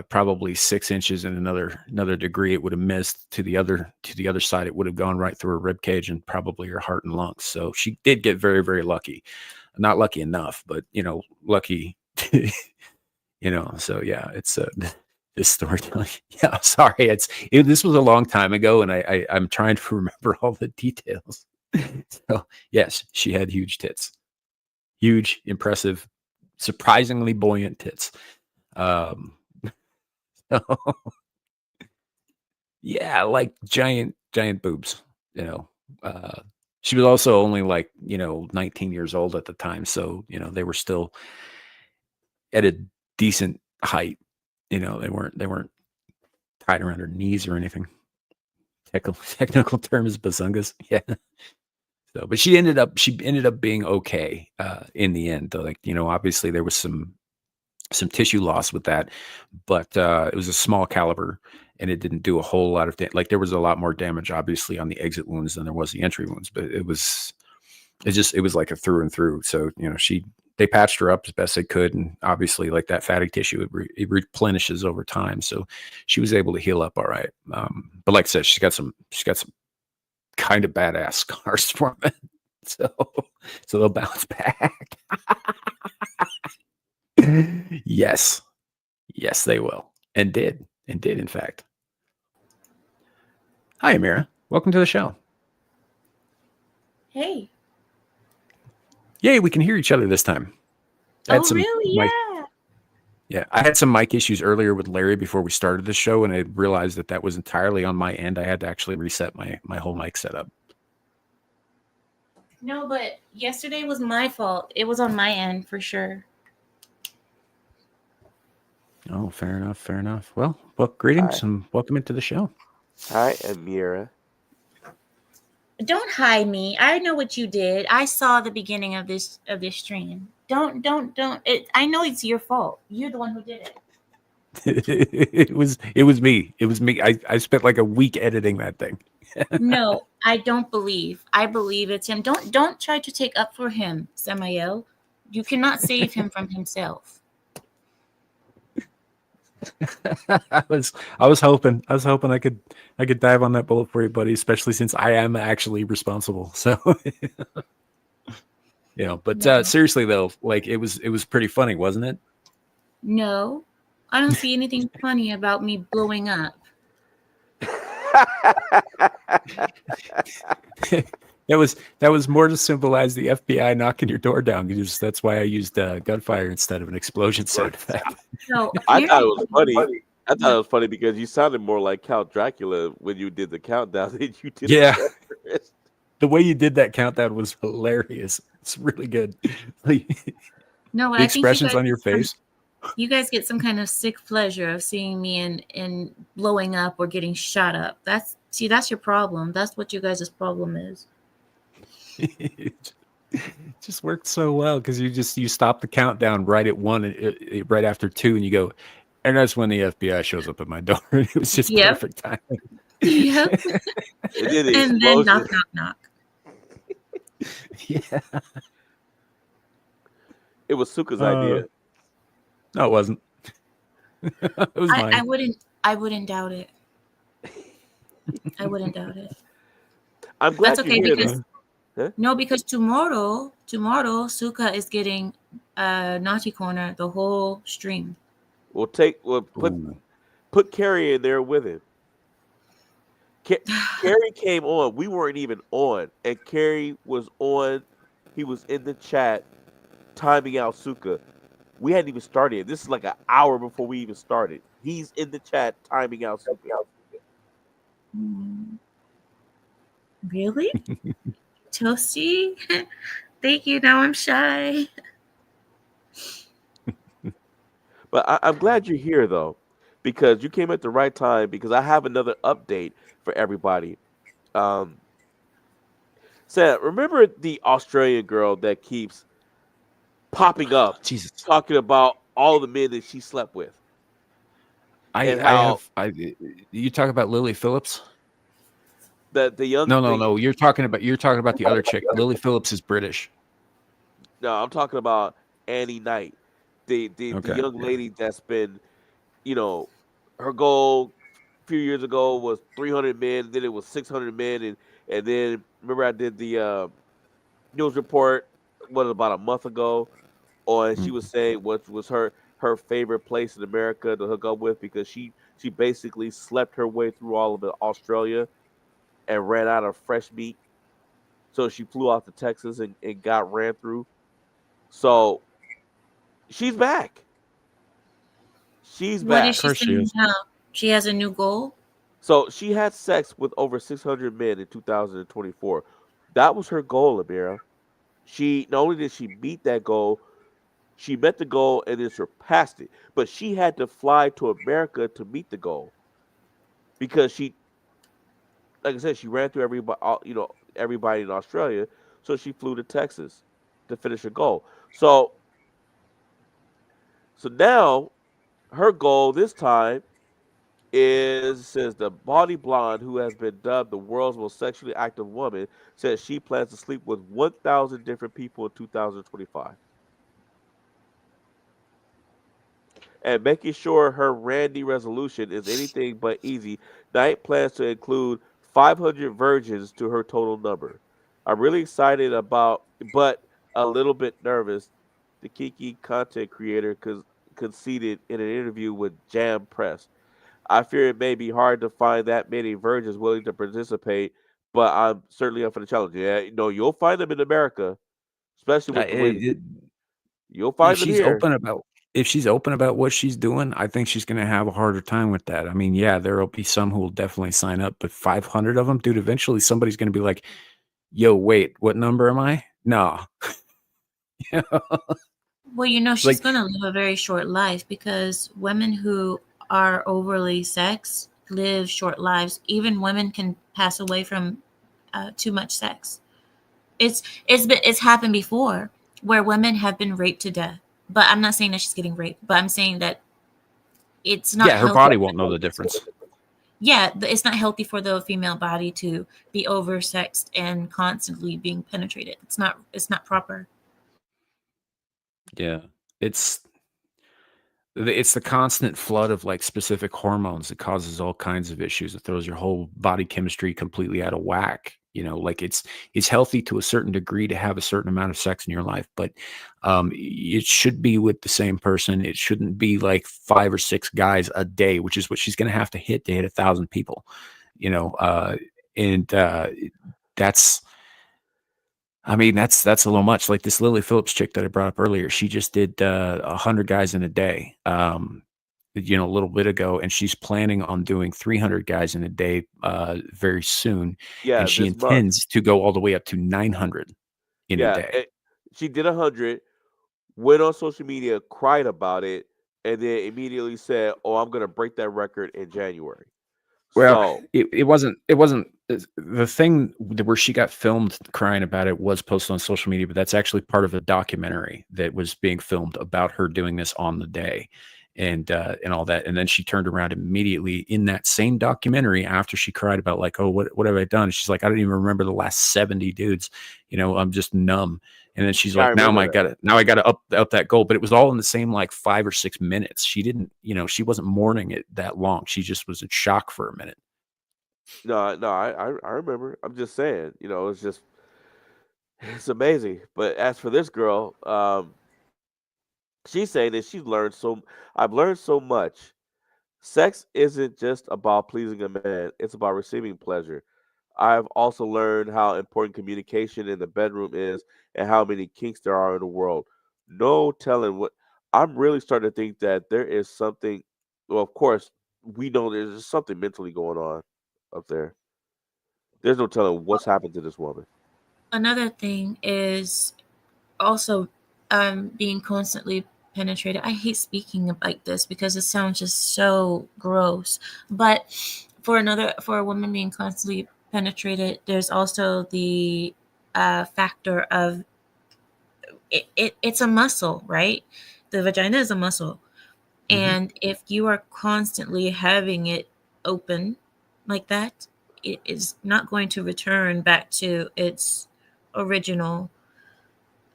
probably 6 inches and another degree, it would have missed to the other side. It would have gone right through her rib cage and probably her heart and lungs. So she did get very, very lucky. Not lucky enough, but lucky. So yeah, it's this storytelling. Yeah, sorry, this was a long time ago, and I'm trying to remember all the details. So yes, she had huge tits, huge, impressive, surprisingly buoyant tits. Yeah, like giant boobs. She was also only like 19 years old at the time, so they were still at a decent height. They weren't tied around her knees or anything. Technical term is bazungas. Yeah. So, but she ended up being okay in the end. Though, like obviously there was some tissue loss with that, but it was a small caliber and it didn't do a whole lot of like there was a lot more damage obviously on the exit wounds than there was the entry wounds, but it was like a through and through. So they patched her up as best they could, and obviously like that fatty tissue it replenishes over time, so she was able to heal up all right. But like I said, she's got some kind of badass scars from it, so they'll bounce back. Yes, they will, and did in fact. Hi, Amira. Welcome to the show. Hey. Yay, we can hear each other this time. Really? Yeah, I had some mic issues earlier with Larry before we started the show, and I realized that was entirely on my end. I had to actually reset my whole mic setup. No, but yesterday was my fault. It was on my end for sure. Oh, fair enough. Well, greetings and welcome into the show. Hi, Amira. Don't hide me. I know what you did. I saw the beginning of this stream. Don't. I know it's your fault. You're the one who did it. It was me. It was me. I spent like a week editing that thing. No, I don't believe. I believe it's him. Don't try to take up for him, Samael. You cannot save him from himself. I was hoping I could dive on that bullet for you, buddy, especially since I am actually responsible. So but No. Seriously though, like it was pretty funny, wasn't it? No, I don't see anything funny about me blowing up. That was more to symbolize the FBI knocking your door down, because that's why I used gunfire instead of an explosion sound effect. No, I thought it was funny. I thought it was funny because you sounded more like Count Dracula when you did the countdown than you did. Yeah, the way you did that countdown was hilarious. It's really good. No, the expressions on your face. You guys get some kind of sick pleasure of seeing me in blowing up or getting shot up. That's your problem. That's what you guys' problem is. It just worked so well because you stop the countdown right at 1, right after 2, and you go, and that's when the FBI shows up at my door. It was just perfect timing. Yep. And then knock. Yeah. It was Suka's idea. No, it wasn't. It was mine. I wouldn't doubt it. I wouldn't doubt it. I'm glad that's okay because Huh? No, because tomorrow tomorrow Suka is getting naughty corner the whole stream. We'll Ooh. put Carrie in there with him. Carrie came on. We weren't even on, and Carrie was on. He was in the chat timing out Suka. We hadn't even started. This is like an hour before we even started. He's in the chat timing out Suka. Really? Toasty? Thank you. Now I'm shy. But I'm glad you're here though, because you came at the right time. Because I have another update for everybody. Um, Sam, remember the Australian girl that keeps popping up, Jesus. talking about all the men that she slept with, and how You talk about Lily Phillips? the young No. You're talking about the other chick. Lily Phillips is British. No, I'm talking about Annie Knight, the Okay. young lady that's been, her goal a few years ago was 300 men, then it was 600 men, and then remember I did the news report about a month ago, and she was saying what was her favorite place in America to hook up with because she basically slept her way through all of Australia and ran out of fresh meat, so she flew out to Texas and got ran through. So she's back. She's What back. is she Of course she saying is. now? She has a new goal? So she had sex with over 600 men in 2024. That was her goal, Amira. She not only did she meet that goal, she met the goal and then surpassed it. But she had to fly to America to meet the goal because she, like I said, she ran through everybody in Australia. So she flew to Texas to finish her goal. So now her goal this time says the body blonde who has been dubbed the world's most sexually active woman says she plans to sleep with 1,000 different people in 2025. And making sure her Randy resolution is anything but easy, Knight plans to include 500 virgins to her total number. I'm really excited but a little bit nervous. The Kiki content creator conceded in an interview with Jam Press. I fear it may be hard to find that many virgins willing to participate, but I'm certainly up for the challenge. Yeah, you'll find them in America, especially with the way you'll If find them she's here. open about what she's doing, I think she's going to have a harder time with that. I mean, yeah, there will be some who will definitely sign up, but 500 of them, dude, eventually somebody's going to be like, yo, wait, what number am I? No. Well, she's Like, going to live a very short life because women who are overly sexed live short lives. Even women can pass away from too much sex. It's happened before where women have been raped to death. But I'm not saying that she's getting raped, but I'm saying that it's not yeah, her healthy. body won't know the difference. Yeah, it's not healthy for the female body to be oversexed and constantly being penetrated. It's not proper. Yeah. It's the constant flood of like specific hormones that causes all kinds of issues. It throws your whole body chemistry completely out of whack. Like it's healthy to a certain degree to have a certain amount of sex in your life, but it should be with the same person. It shouldn't be like 5 or 6 guys a day, which is what she's going to have to hit 1,000 people. And that's. I mean, that's a little much. Like this Lily Phillips chick that I brought up earlier, she just did 100 guys in a day, a little bit ago, and she's planning on doing 300 guys in a day very soon. Yeah, And she this month. intends to go all the way up to 900 in a day. She did 100, went on social media, cried about it, and then immediately said, "Oh, I'm gonna break that record in January." Well, it wasn't the thing where she got filmed crying about it was posted on social media, but that's actually part of a documentary that was being filmed about her doing this on the day and all that. And then she turned around immediately in that same documentary after she cried about like, oh, what have I done? She's like, I don't even remember the last 70 dudes, I'm just numb. And then she's like, now I got to up that goal. But it was all in the same like 5 or 6 minutes. She didn't, she wasn't mourning it that long. She just was in shock for a minute. No, I remember. I'm just saying, it's just It's amazing. But as for this girl, she's saying that she's learned so. I've learned so much. Sex isn't just about pleasing a man; it's about receiving pleasure. I've also learned how important communication in the bedroom is, and how many kinks there are in the world. No telling what. I'm really starting to think that there is something. Well, of course, we know there's something mentally going on up there. There's no telling what's happened to this woman. Another thing is also being constantly penetrated. I hate speaking like this because it sounds just so gross. But for a woman being constantly penetrated, there's also the factor of it's a muscle, right? The vagina is a muscle. Hmm. And if you are constantly having it open like that, it is not going to return back to its original,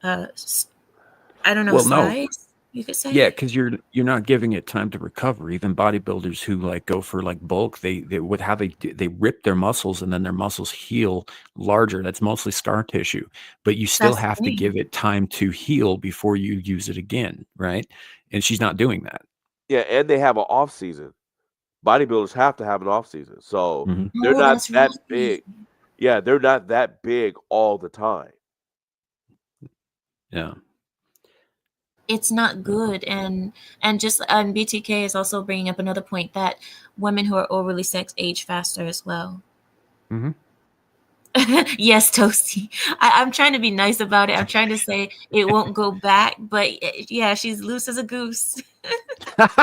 uh, s- I don't know, Well, no, size, you could yeah, say. because you're not giving it time to recover. Even bodybuilders who like go for like bulk, they with how they do, they rip their muscles and then their muscles heal larger. That's mostly scar tissue, but you still That's the have to thing. give it time to heal before you use it again, right? And she's not doing that. Yeah, and they have an off season. Bodybuilders have to have an off season, so Hmm. they're Oh, not that's that right. big. Yeah, they're not that big all the time. Yeah. It's not Yeah. good. And just BTK is also bringing up another point that women who are overly sex age faster as well. Hmm. Yes, Toasty. I'm trying to be nice about it. I'm trying to say it won't go back, but yeah, she's loose as a goose.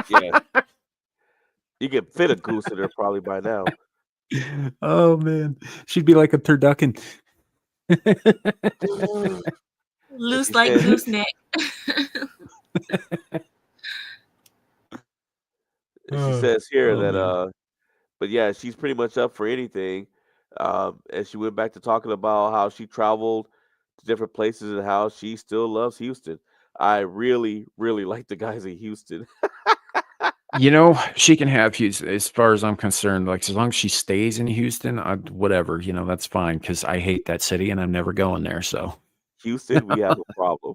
Yeah, you can fit a goose in there probably by now. Oh man, she'd be like a turducken. And Loose she like said, gooseneck. she Oh, says here oh that man. but yeah, she's pretty much up for anything. And she went back to talking about how she traveled to different places and how she still loves Houston. I really, really like the guys in Houston. You know, she can have Houston as far as I'm concerned. Like as long as she stays in Houston, whatever, that's fine because I hate that city and I'm never going there. So Houston, we have a problem.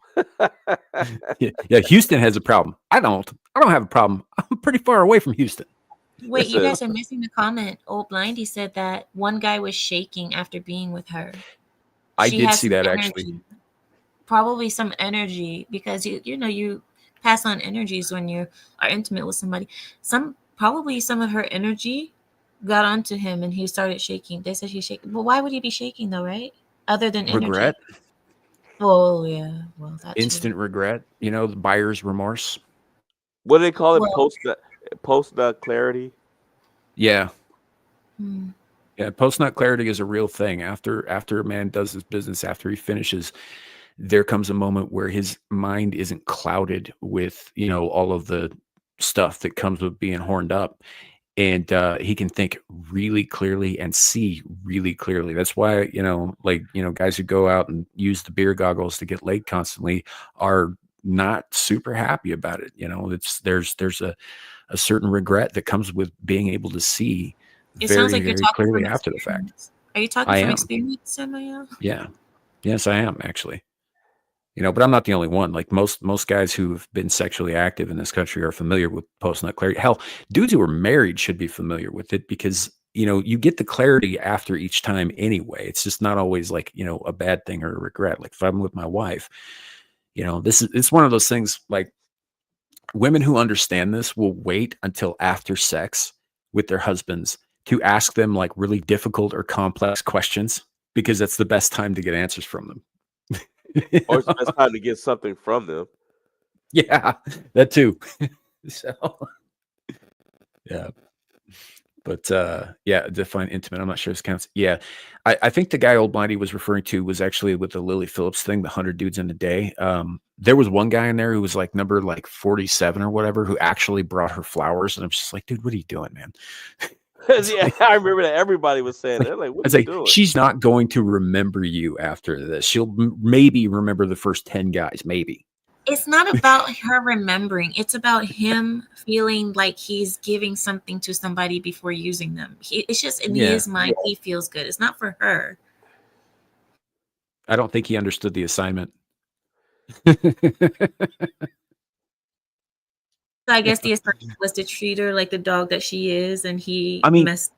yeah, yeah, Houston has a problem. I don't. I don't have a problem. I'm pretty far away from Houston. It Wait, you says guys are missing the comment. Old Blindy said that one guy was shaking after being with her. I She did has see some that actually. energy, probably some energy, because you pass on energies when you are intimate with somebody. Probably some of her energy got onto him and he started shaking. They said he's shaking. But why would he be shaking though, right? Other than Regret, energy. Oh yeah, well that too. instant regret, the buyer's remorse. what do they call it? Well, Post nut clarity. Yeah. hmm. Yeah, post nut clarity is a real thing. After a man does his business, after he finishes, there comes a moment where his mind isn't clouded with, all of the stuff that comes with being horned up. And he can think really clearly and see really clearly. That's why, guys who go out and use the beer goggles to get laid constantly are not super happy about it. There's a certain regret that comes with being able to see It sounds very, like you're very talking clearly from after the fact. experience. Are you talking I from am. experience, Samuel? Yeah. Yes, I am actually. But I'm not the only one. Like most guys who've been sexually active in this country are familiar with post nut clarity. Hell, dudes who are married should be familiar with it because you get the clarity after each time anyway. It's just not always like a bad thing or a regret. Like if I'm with my wife, it's one of those things. Like women who understand this will wait until after sex with their husbands to ask them like really difficult or complex questions because that's the best time to get answers from them. Or it's the best time to get something from them. Yeah, that too. So yeah, but yeah, define intimate. I'm not sure this counts. Yeah, I think the guy Old Mighty was referring to was actually with the Lily Phillips thing, the 100 dudes in a day. There was one guy in there who was like number like 47 or whatever who actually brought her flowers, and I'm just like, dude, what are you doing, man? It's Yeah, like, I remember that everybody was saying that. Like, what are it's you like doing? she's not going to remember you after this. She'll maybe remember the first 10 guys, maybe. It's not about her remembering. It's about him feeling like he's giving something to somebody before using them. It's just in Yeah. his mind, he feels good. It's not for her. I don't think he understood the assignment. I guess the assignment was to treat her like the dog that she is, and he I mean, messed.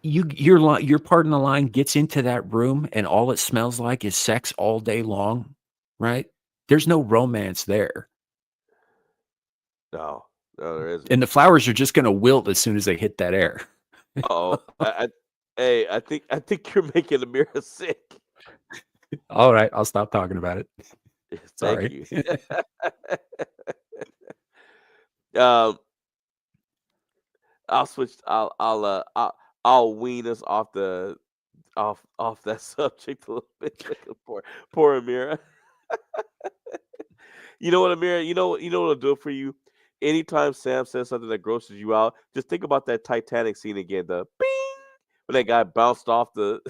your part in the line gets into that room, and all it smells like is sex all day long, right? There's no romance there, No, there isn't. and the flowers are just going to wilt as soon as they hit that air. Oh, hey, I think you're making Amira sick. All right, I'll stop talking about it. Thank Sorry. you. um, I'll switch. I'll wean us off that subject a little bit. Poor Amira. You know what, Amira? You know what'll do it for you. Anytime Sam says something that grosses you out, just think about that Titanic scene again. The bing when that guy bounced off the.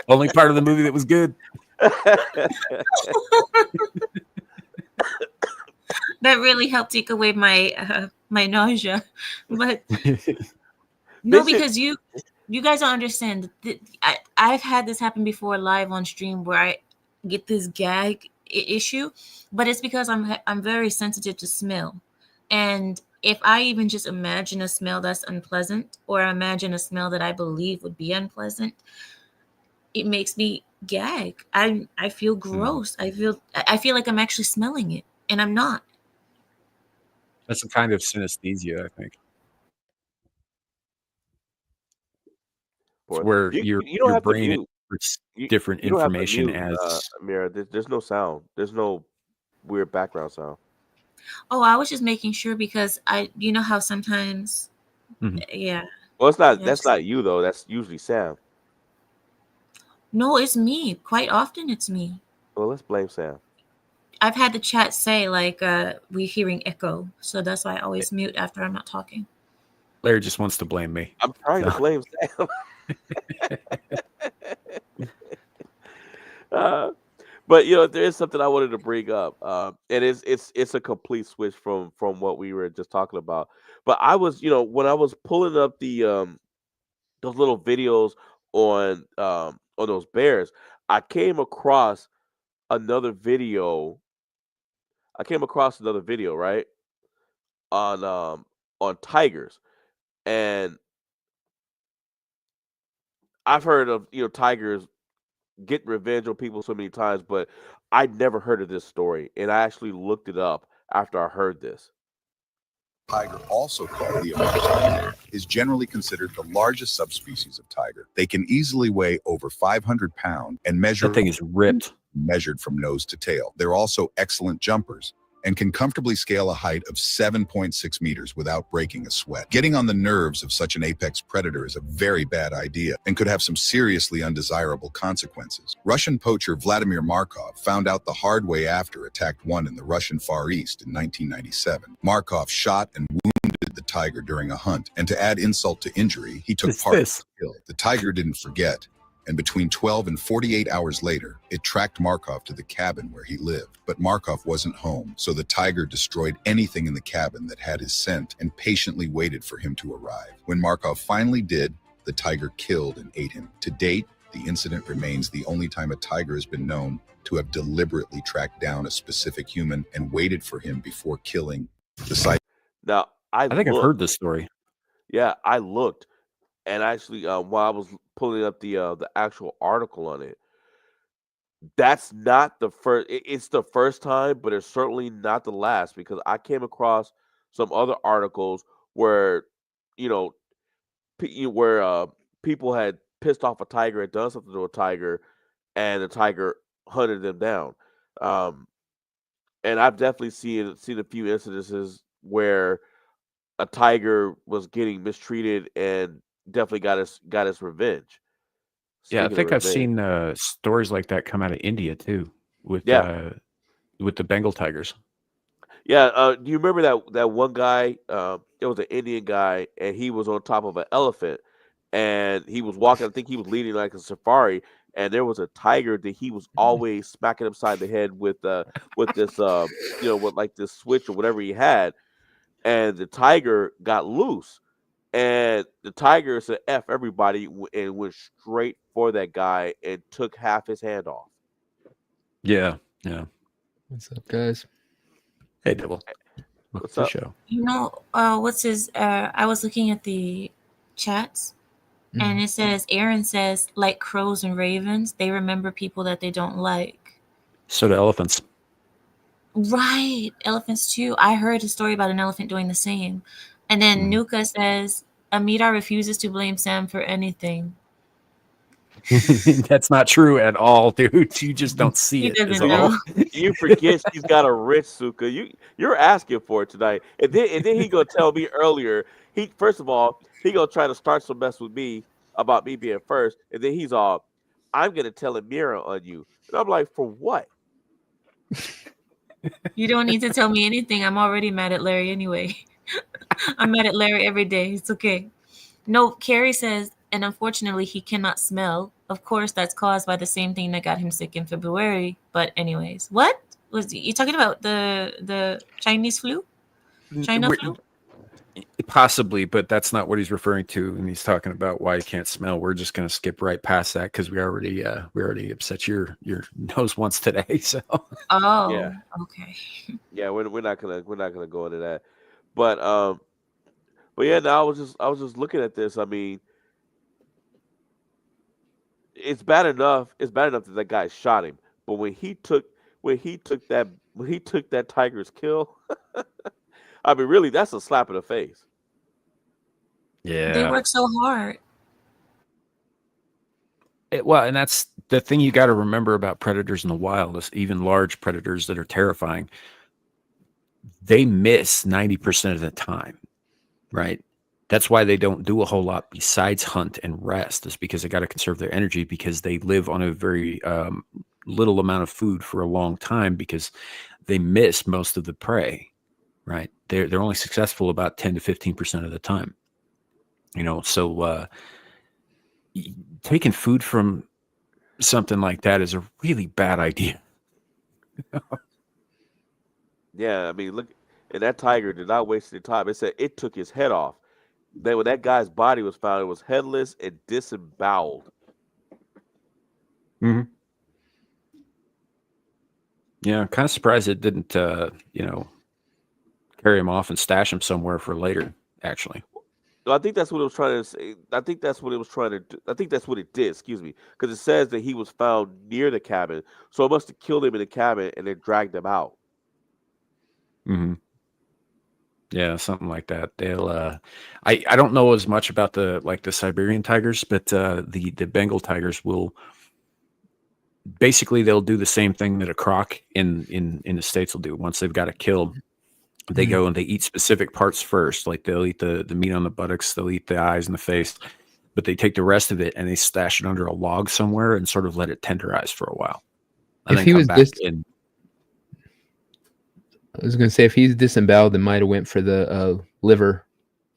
Only part of the movie that was good. That really helped take away my my nausea, but They no, should- because you guys don't understand. I've had this happen before live on stream where I get this gag issue, but it's because I'm very sensitive to smell, and if I even just imagine a smell that's unpleasant, or imagine a smell that I believe would be unpleasant, it makes me gag. I feel gross. I feel like I'm actually smelling it, and I'm not. That's a kind of synesthesia, I think. Boy, Where you don't your have to brain mute. interprets You different you don't have to information mute, as Amira. There's no sound. There's no weird background sound. Oh, I was just making sure because you know how sometimes, Mhm. yeah. Well, it's not. Yeah, That's not you though. That's usually Sam. No, it's me. Quite often, it's me. Well, let's blame Sam. I've had the chat say like we're hearing echo, so that's why I always mute after I'm not talking. Larry just wants to blame me. I'm trying to So- blame Sam. But there is something I wanted to bring up, and it's a complete switch from what we were just talking about. But I was, when I was pulling up those little videos on those bears, I came across another video. I came across another video, right, on tigers, and I've heard of tigers getting revenge on people so many times, but I'd never heard of this story, and I actually looked it up after I heard this. Tiger, also called the American bear, is generally considered the largest subspecies of tiger. They can easily weigh over 500 pounds and That thing is ripped. measured from nose to tail. They're also excellent jumpers and can comfortably scale a height of 7.6 meters without breaking a sweat. Getting on the nerves of such an apex predator is a very bad idea and could have some seriously undesirable consequences. Russian poacher Vladimir Markov found out the hard way after attacked one in the Russian Far East in 1997. Markov shot and wounded the tiger during a hunt, and to add insult to injury, he took What's part in this? the kill. The tiger didn't forget, and between 12 and 48 hours later, it tracked Markov to the cabin where he lived. But Markov wasn't home, so the tiger destroyed anything in the cabin that had his scent and patiently waited for him to arrive. When Markov finally did, the tiger killed and ate him. To date, the incident remains the only time a tiger has been known to have deliberately tracked down a specific human and waited for him before killing. The site. Now, I think I've heard this story. Yeah, I looked, and actually, while I was pulling up the actual article on it, that's not the first. It's the first time, but it's certainly not the last, because I came across some other articles where, you know, where people had pissed off a tiger, had done something to a tiger, and the tiger hunted them down. Um, and I've definitely seen a few incidences where a tiger was getting mistreated and definitely got his revenge. Yeah, I Speaking of think I've revenge, seen stories like that come out of India too, with yeah, the Bengal tigers. yeah. Do you remember that one guy? It was an Indian guy, and he was on top of an elephant, and he was walking. I think he was leading like a safari, and there was a tiger that he was always smacking upside the head with this with like this switch or whatever he had, and the tiger got loose. And the tiger said F everybody and went straight for that guy and took half his hand off. Yeah, yeah. What's up, guys? Hey, Devil. Welcome What's to the up? show. You know, what's his? I was looking at the chats, and Mhm. it says Aaron says like crows and ravens, they remember people that they don't like. So do elephants. Right, elephants too. I heard a story about an elephant doing the same. And then Nuka says Amira refuses to blame Sam for anything. That's not true at all, dude. You just don't see He it. Is doesn't all. know. You forget she's got a rich Suka. You're asking for it tonight. And then he gonna tell me earlier. He first of all, he gonna try to start some mess with me about me being first, and then he's all, I'm gonna tell Amira on you. And I'm like, for what? You don't need to tell me anything. I'm already mad at Larry anyway. I'm mad at Larry every day. It's okay. No, Carrie says, and unfortunately, he cannot smell. Of course, that's caused by the same thing that got him sick in February. But anyways, what was you talking about? The Chinese flu? China We're- flu? Possibly, but that's not what he's referring to. And he's talking about why he can't smell. We're just going to skip right past that because we already upset your nose once today. So Oh, Yeah. okay. Yeah, we're not gonna go into that. But yeah, no, I was just looking at this. I mean, it's bad enough. It's bad enough that that guy shot him. But when he took that tiger's kill, I mean, really, that's a slap in the face. They work so hard. Well, and that's the thing you got to remember about predators in the wild is even large predators that are terrifying. They miss 90% of the time, right? That's why they don't do a whole lot besides hunt and rest, is because they got to conserve their energy because they live on a very little amount of food for a long time because they miss most of the prey, right? They're only successful about 10 to 15% of the time. You know, so taking food from something like that is a really bad idea. Yeah, I mean, look, and that tiger did not waste any time. It said it took his head off. Then when that guy's body was found, it was headless and disemboweled. Mm-hmm. Yeah, I'm kind of surprised it didn't, carry him off and stash him somewhere for later, actually. So I think that's what it was trying to say. I think that's what it was trying to do. I think that's what it did, excuse me. Because it says that he was found near the cabin. So it must have killed him in the cabin and then dragged him out. Mm-hmm. Yeah, something like that. They'll I don't know as much about the Siberian tigers, but the Bengal tigers will basically they'll do the same thing that a croc in the States will do. Once they've got a kill, they go and they eat specific parts first. Like they'll eat the meat on the buttocks, they'll eat the eyes and the face, but they take the rest of it and they stash it under a log somewhere and sort of let it tenderize for a while. And If then he come was back in. I was gonna say if he's disemboweled, it might have went for the liver.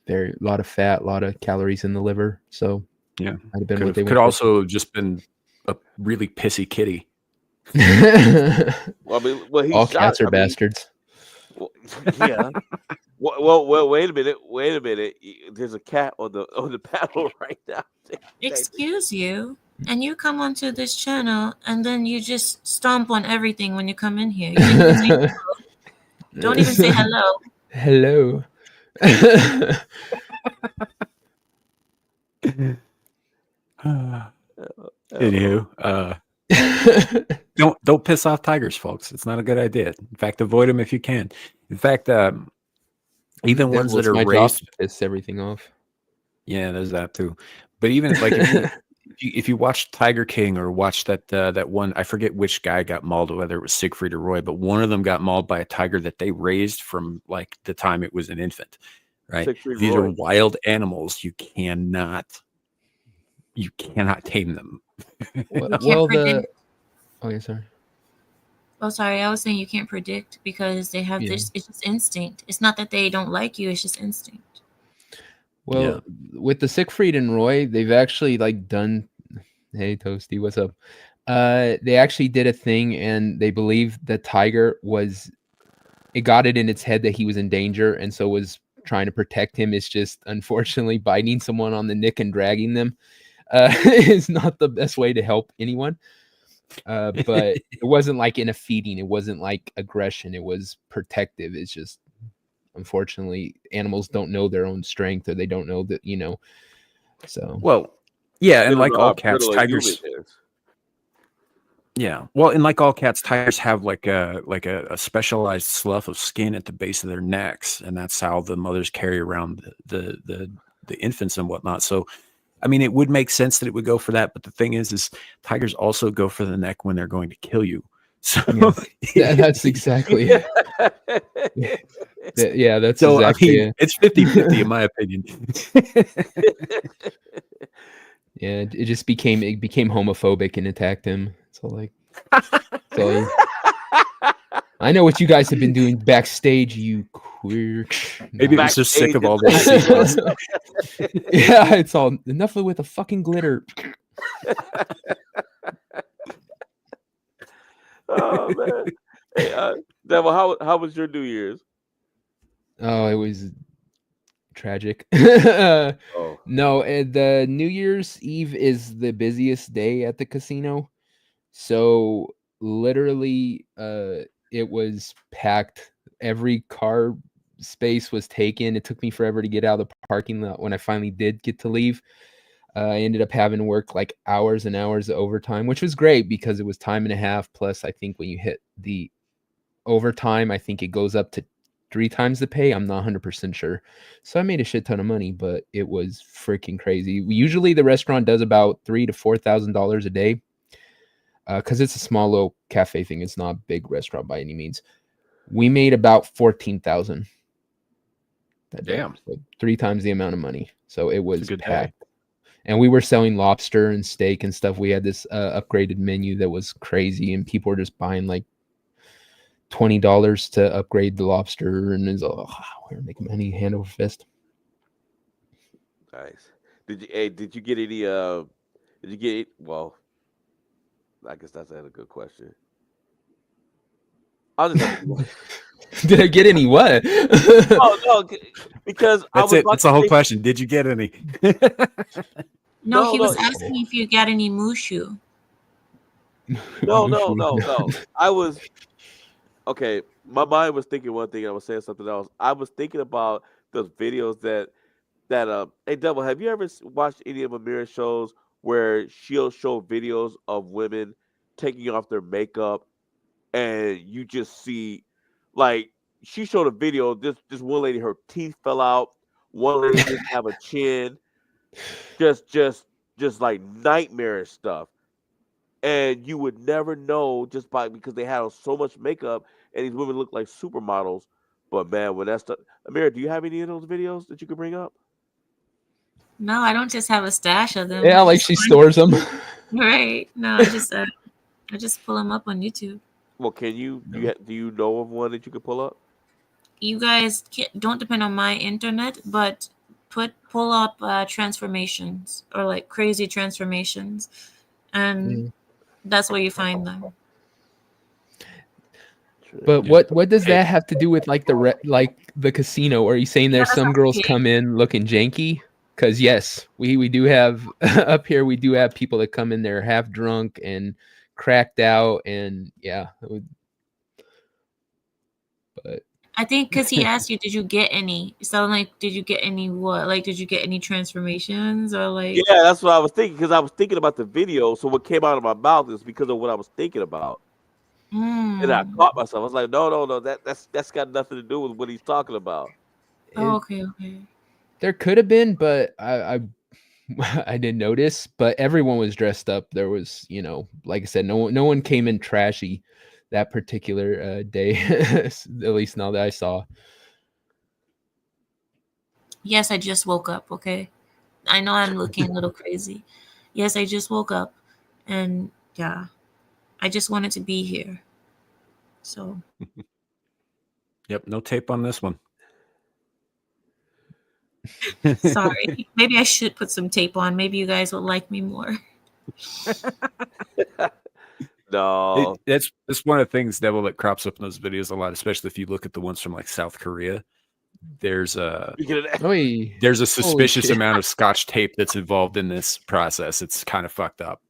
There, a lot of fat, a lot of calories in the liver. So Yeah, might have been what could they could went also have just been a really pissy kitty. for. Well, I mean, well, he All shot. cats are I mean, bastards. well, yeah. Well, wait a minute. Wait a minute. There's a cat on the panel right now. Excuse you. And you come onto this channel and then you just stomp on everything when you come in here. You didn't even say hello. Don't even say hello. Hello. Anywho, don't piss off tigers, folks. It's not a good idea. In fact, avoid them if you can. In fact, even ones Well, that it's are my job raised, to piss everything off. yeah, there's that too. But even like if you watch Tiger King or watch that one, I forget which guy got mauled, whether it was Siegfried or Roy, but one of them got mauled by a tiger that they raised from like the time it was an infant. Right? Siegfried These Roy. are wild animals. You cannot tame them. Well, oh yeah, sorry. Oh, sorry. I was saying you can't predict because they have this. It's just instinct. It's not that they don't like you. It's just instinct. Well, with the Siegfried and Roy, they've actually like done. Hey, Toasty, what's up? They actually did a thing, and they believe the tiger was. It got it in its head that he was in danger, and so was trying to protect him is just unfortunately biting someone on the neck and dragging them is not the best way to help anyone. But it wasn't like in a feeding. It wasn't like aggression. It was protective. It's just, unfortunately, animals don't know their own strength, or they don't know that, so. Well, yeah, They and don't like know all how cats, brittle a tigers. human is. Yeah, well, and like all cats, tigers have like a specialized slough of skin at the base of their necks, and that's how the mothers carry around the infants and whatnot. So, I mean, it would make sense that it would go for that, but the thing is tigers also go for the neck when they're going to kill you. So that's exactly it. Yeah, that's so. exactly I mean, it. it's 50-50 in my opinion. Yeah, it just became homophobic and attacked him. So like, I know what you guys have been doing backstage, you queer. Maybe it was just sick of all this. Yeah, it's all enough with the fucking glitter. Oh man, hey, Devil, how was your New Year's? Oh, it was tragic. Oh, No, the New Year's Eve is the busiest day at the casino. So literally, it was packed. Every car space was taken. It took me forever to get out of the parking lot. When I finally did get to leave, I ended up having to work like hours and hours of overtime, which was great because it was time and a half. Plus, I think when you hit the overtime, I think it goes up to 3 times the pay. I'm not 100% sure. So I made a shit ton of money, but it was freaking crazy. Usually the restaurant does about $3,000 to $4,000 a day. Because it's a small little cafe thing. It's not a big restaurant by any means. We made about 14,000 that day. Damn. So 3 times the amount of money. So it was good packed. And we were selling lobster and steak and stuff. We had this upgraded menu that was crazy, and people were just buying like $20 to upgrade the lobster, and it's we were making money hand over fist. nice. Did you get any? Did you get? Well, I guess that's a good question. I'll just have to Did I get any what? Oh no, because I That's was it. about That's to the whole say- question. Did you get any? No, No, he was no. asking if you got any mushu. No. I was okay. My mind was thinking one thing. I was saying something else. I was thinking about those videos that Hey, Devil, have you ever watched any of Amira's shows where she'll show videos of women taking off their makeup, and you just see, like, she showed a video. This one lady, her teeth fell out. One lady didn't have a chin. Just like nightmarish stuff. And you would never know because they had on so much makeup, and these women look like supermodels. But man, when that's Amira, do you have any of those videos that you could bring up? No, I don't just have a stash of them. Yeah, I like just she find stores them. Right. No, I just pull them up on YouTube. Well, can you do you know of one that you could pull up? You guys don't depend on my internet, but pull up transformations or like crazy transformations, and that's where you find them. But what does that have to do with like the casino? Are you saying there's that's some not girls okay. come in looking janky? Because yes, we do have up here. We do have people that come in there half drunk and cracked out, and yeah. But I think because he asked you, did you get any? So like, did you get any what? Like, did you get any transformations or like? Yeah, that's what I was thinking, because I was thinking about the video. So what came out of my mouth is because of what I was thinking about, and I caught myself. I was like, no, that's got nothing to do with what he's talking about. Oh, okay. there could have been, but I I didn't notice. But everyone was dressed up. There was, like I said, no one came in trashy that particular day. At least now that I saw. Yes, I just woke up. Okay, I know I'm looking a little crazy. Yes, I just woke up, and yeah, I just wanted to be here. So Yep, no tape on this one. sorry. Maybe I should put some tape on. Maybe you guys would like me more. No, That's one of the things, Devil, that crops up in those videos a lot, especially if you look at the ones from like South Korea. there's a Oy. there's a Holy suspicious shit. amount of Scotch tape that's involved in this process. It's kind of fucked up.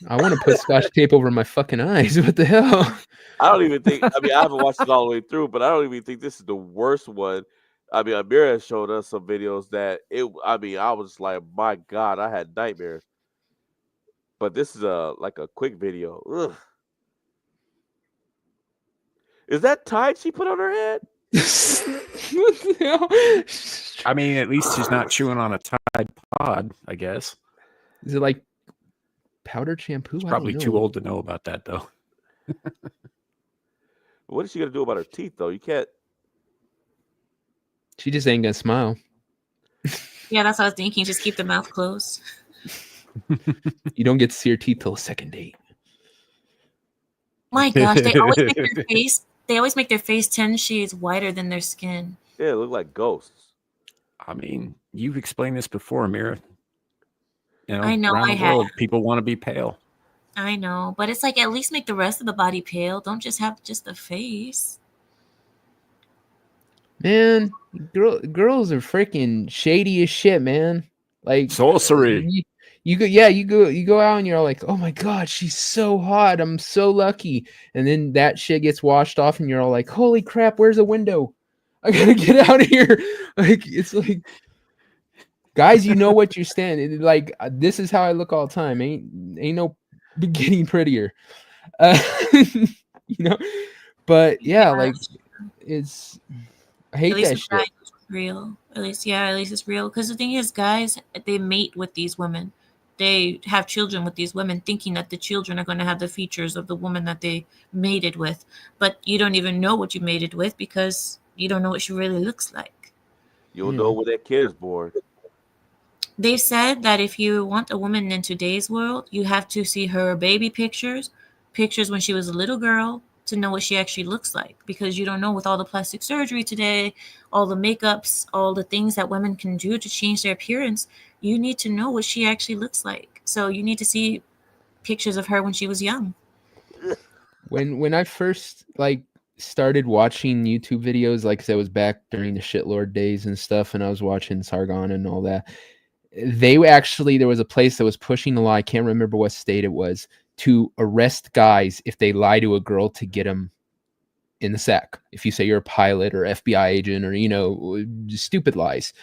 I want to put Scotch tape over my fucking eyes. What the hell? I don't even think. I mean, I haven't watched it all the way through, but I don't even think this is the worst one. I mean, Amira showed us some videos that it. I mean, I was like, my God, I had nightmares. But this is like a quick video. Ugh. Is that tide she put on her head? What the hell? I mean, at least she's not chewing on a Tide Pod, I guess. Is it like powdered shampoo? She's I probably don't too know. old to know about that, though. What is she gonna do about her teeth, though? You can't. She just ain't gonna smile. Yeah, that's what I was thinking. Just keep the mouth closed. You don't get to see her teeth till a second date. My gosh, they always make their face. They always make their face 10 shades whiter than their skin. Yeah, it look like ghosts. I mean, you've explained this before, Amira. You know, I know, around I the world, have. people want to be pale. I know, but it's like at least make the rest of the body pale. Don't just have just the face. Man, girls are freaking shady as shit, man. Like Sorcery. you go out and you're all like, oh my god, she's so hot. I'm so lucky. And then that shit gets washed off, and you're all like, holy crap, where's a window? I gotta get out of here. Like it's like, guys, you know what you stand. Like this is how I look all the time. Ain't no getting prettier. You know, but yeah, like it's. I hate At least that with shit. guys, it's real. At least it's real. Because the thing is, guys, they mate with these women. They have children with these women, thinking that the children are going to have the features of the woman that they mated with. But you don't even know what you mated with because you don't know what she really looks like. You'll know when that kid is born. They said that if you want a woman in today's world, you have to see her baby pictures when she was a little girl, to know what she actually looks like, because you don't know, with all the plastic surgery today, all the makeups, all the things that women can do to change their appearance, you need to know what she actually looks like. So you need to see pictures of her when she was young. When I first like started watching YouTube videos, like I said, it was back during the shitlord days and stuff, and I was watching Sargon and all that. There was a place that was pushing the law. I can't remember what state it was, to arrest guys if they lie to a girl to get them in the sack. If you say you're a pilot or FBI agent or, stupid lies,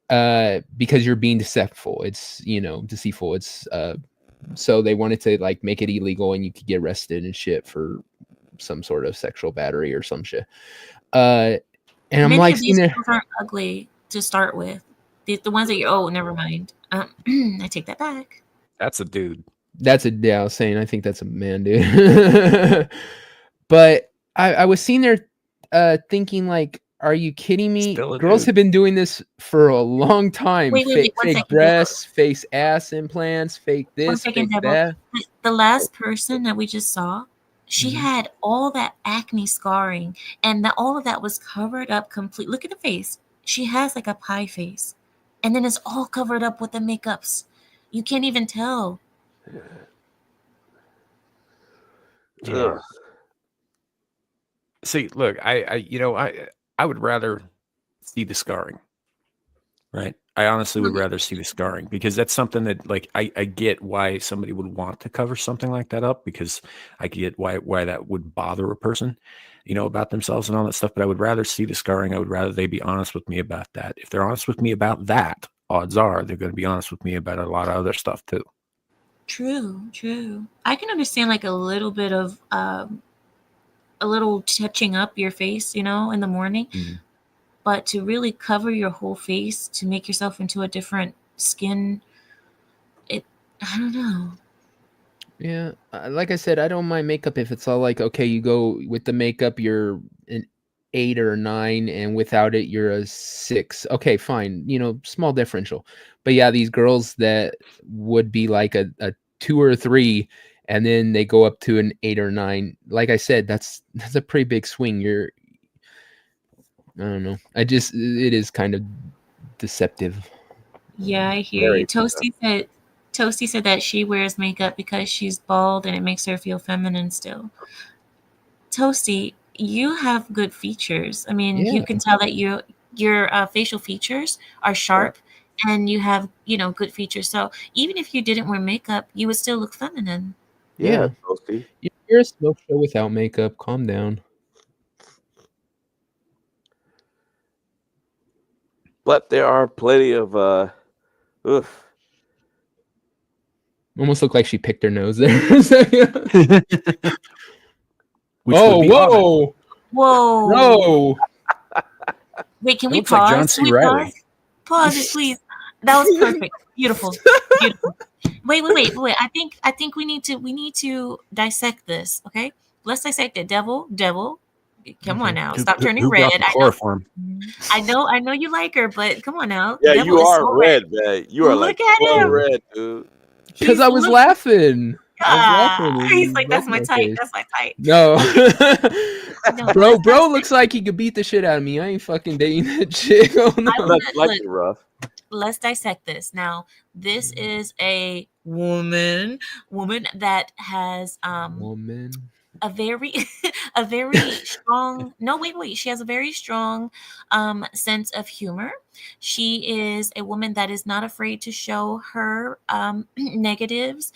because you're being deceitful. It's, deceitful. It's, so they wanted to like make it illegal and you could get arrested and shit for some sort of sexual battery or some shit. And I'm Many like, of these girls aren't ugly to start with. The ones that never mind. I take that back. That's a dude. I was saying, I think that's a man, dude. But I was sitting there thinking, like, are you kidding me? Girls have been doing this for a long time. Wait, fake breasts, fake ass implants, fake this, fake that. The last person that we just saw, she had all that acne scarring, and all of that was covered up completely. Look at the face. She has like a pie face, and then it's all covered up with the makeups. You can't even tell. Yeah. See, look, I would rather see the scarring, right? I honestly would rather see the scarring, because that's something that, like, I get why somebody would want to cover something like that up, because I get why that would bother a person, about themselves and all that stuff. But I would rather see the scarring. I would rather they be honest with me about that. If they're honest with me about that, odds are they're going to be honest with me about a lot of other stuff too. True. I can understand like a little bit of a little touching up your face, in the morning. But to really cover your whole face, to make yourself into a different skin, I don't know. Yeah, like I said, I don't mind makeup if it's all like, okay, you go with the makeup, you're an 8 or a 9, and without it, you're a 6. Okay, fine, small differential. But yeah, these girls that would be like a 2 or a 3, and then they go up to an 8 or 9. Like I said, that's a pretty big swing. I don't know. It is kind of deceptive. Yeah, I hear you. Toasty said that she wears makeup because she's bald and it makes her feel feminine still. Toasty, you have good features. I mean, you can tell that your facial features are sharp, and you have good features. So even if you didn't wear makeup, you would still look feminine. Yeah, Yeah. Toasty. You're a smoke show without makeup. Calm down. But there are plenty of oof. Almost looked like she picked her nose there. for a second. Which Oh, would be odd. whoa. Whoa! No. Wait, can That we looks like John pause? C. Can we Reilly. pause? Pause it, please. That was perfect. Beautiful. Beautiful. Wait. I think we need to dissect this. Okay, let's dissect it. Devil. Come on now, stop turning Who brought red. the chloroform? I know you like her, but come on now. Yeah, Devil you is are so red, man. You are like Look at so him. red, dude. Because I was laughing. And He's you like, broke that's my my type. face. That's my type. No. No, bro let's dissect- looks like he could beat the shit out of me. I ain't fucking dating that chick. Oh, no. I Not wanna like look. it rough. Let's dissect this. Now, this is a woman that has Woman. a very a very strong wait, she has a very strong sense of humor. She is a woman that is not afraid to show her negatives.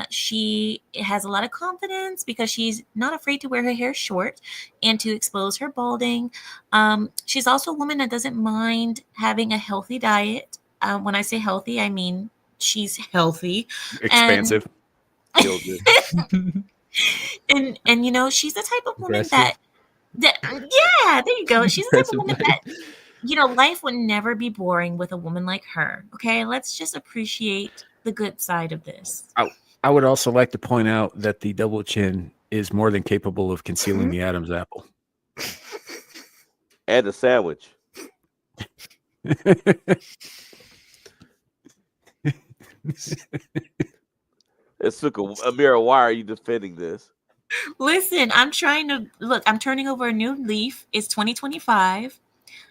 She has a lot of confidence because she's not afraid to wear her hair short and to expose her balding. She's also a woman that doesn't mind having a healthy diet. When I say healthy, I mean she's healthy. Expansive. Children. And she's the type of woman Aggressive. that yeah, there you go. She's the type of Aggressive woman type. that life would never be boring with a woman like her. Okay, let's just appreciate the good side of this. I would also like to point out that the double chin is more than capable of concealing the Adam's apple. And a sandwich. Asuka, Amira, why are you defending this? Listen, I'm trying to look. I'm turning over a new leaf. It's 2025.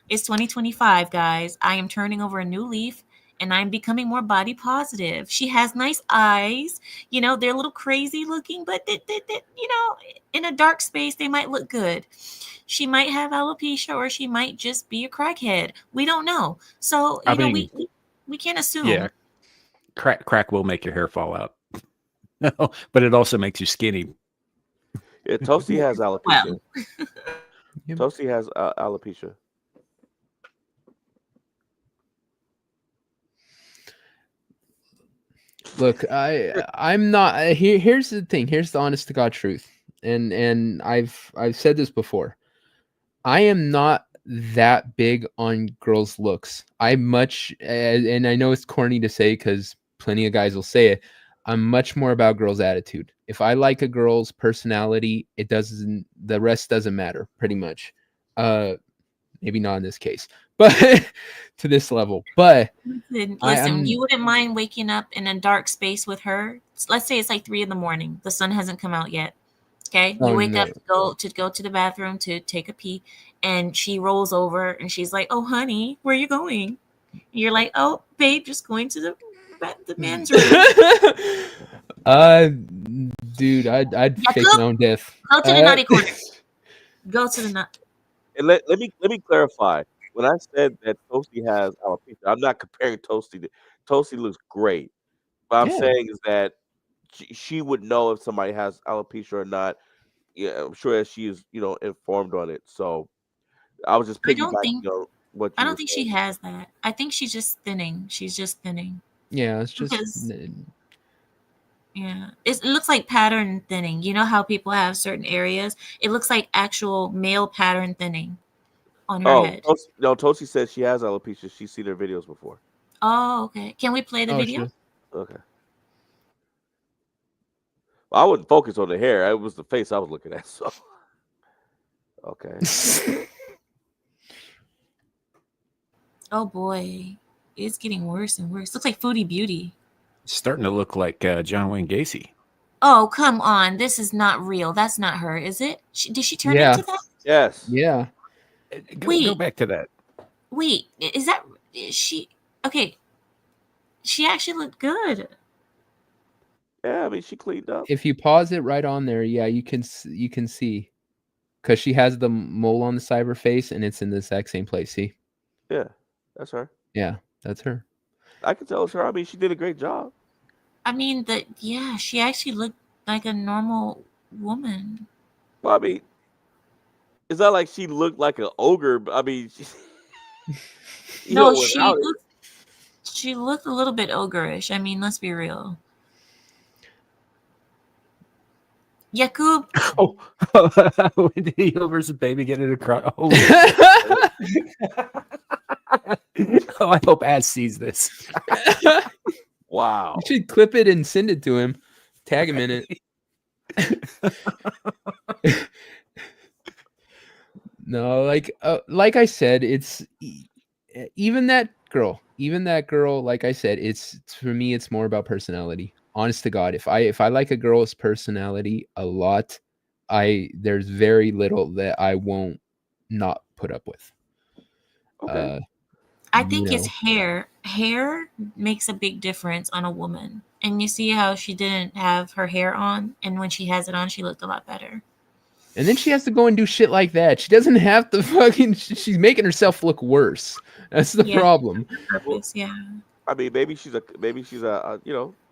It's 2025, guys. I am turning over a new leaf and I'm becoming more body positive. She has nice eyes. They're a little crazy looking, but in a dark space, they might look good. She might have alopecia or she might just be a crackhead. We don't know. So, I mean, we can't assume. Yeah. Crack will make your hair fall out. But it also makes you skinny. Yeah, Toasty has alopecia. Yep. Toasty has alopecia. Look, I'm not here's the thing. Here's the honest to God truth. And I've said this before. I am not that big on girls' looks. And I know it's corny to say because plenty of guys will say it. I'm much more about girls' attitude. If I like a girl's personality, the rest doesn't matter pretty much. Maybe not in this case, but to this level. But Listen, you wouldn't mind waking up in a dark space with her. Let's say it's like 3 a.m. The sun hasn't come out yet. Okay, you wake up to go to the bathroom to take a pee, and she rolls over and she's like, "Oh, honey, where are you going?" And you're like, "Oh, babe, just going to the men's room." Dude, I'd fake my own death. Go to the naughty corner. Go to the nut. And let me clarify. When I said that Toasty has alopecia, I'm not comparing Toasty to Toasty looks great. What I'm saying is that she would know if somebody has alopecia or not. Yeah, I'm sure that she is, informed on it. So I was just piggybacking on what you I don't were think saying. she has that. I think she's just thinning. She's just thinning. Yeah, it's just yeah, it looks like pattern thinning. You know how people have certain areas? It looks like actual male pattern thinning on her head. Toasty says she has alopecia. She's seen her videos before. Oh, okay. Can we play the video? Okay. Well, I wouldn't focus on the hair. It was the face I was looking at. So, okay. Oh boy, it's getting worse and worse. Looks like Foodie Beauty. It's starting to look like John Wayne Gacy. Oh, come on. This is not real. That's not her, is it? Did she turn into that? Yes. Yeah. Go back to that. Wait, is she? Okay. She actually looked good. Yeah, I mean, she cleaned up. If you pause it right on there, yeah, you can see because she has the mole on the side of her face, and it's in the exact same place. See? Yeah, that's her. Yeah, that's her. I can tell it's her. I mean, she did a great job. I mean, she actually looked like a normal woman. Well, I mean, it's not like she looked like an ogre. I mean, No, without it. she looked a little bit ogreish. I mean, let's be real. Yakub, Oh, when the versus baby getting across. Oh, oh, I hope Ad sees this. Wow. You should clip it and send it to him. Tag him in it. No, like I said, it's even that girl. Like I said, it's for me. It's more about personality. Honest to God, if I like a girl's personality a lot, there's very little that I won't not put up with. Okay. I think it's hair. Hair makes a big difference on a woman. And you see how she didn't have her hair on, and when she has it on, she looked a lot better. And then she has to go and do shit like that. She doesn't have to fucking. She's making herself look worse. That's the problem. Purpose, yeah. I mean, maybe she's a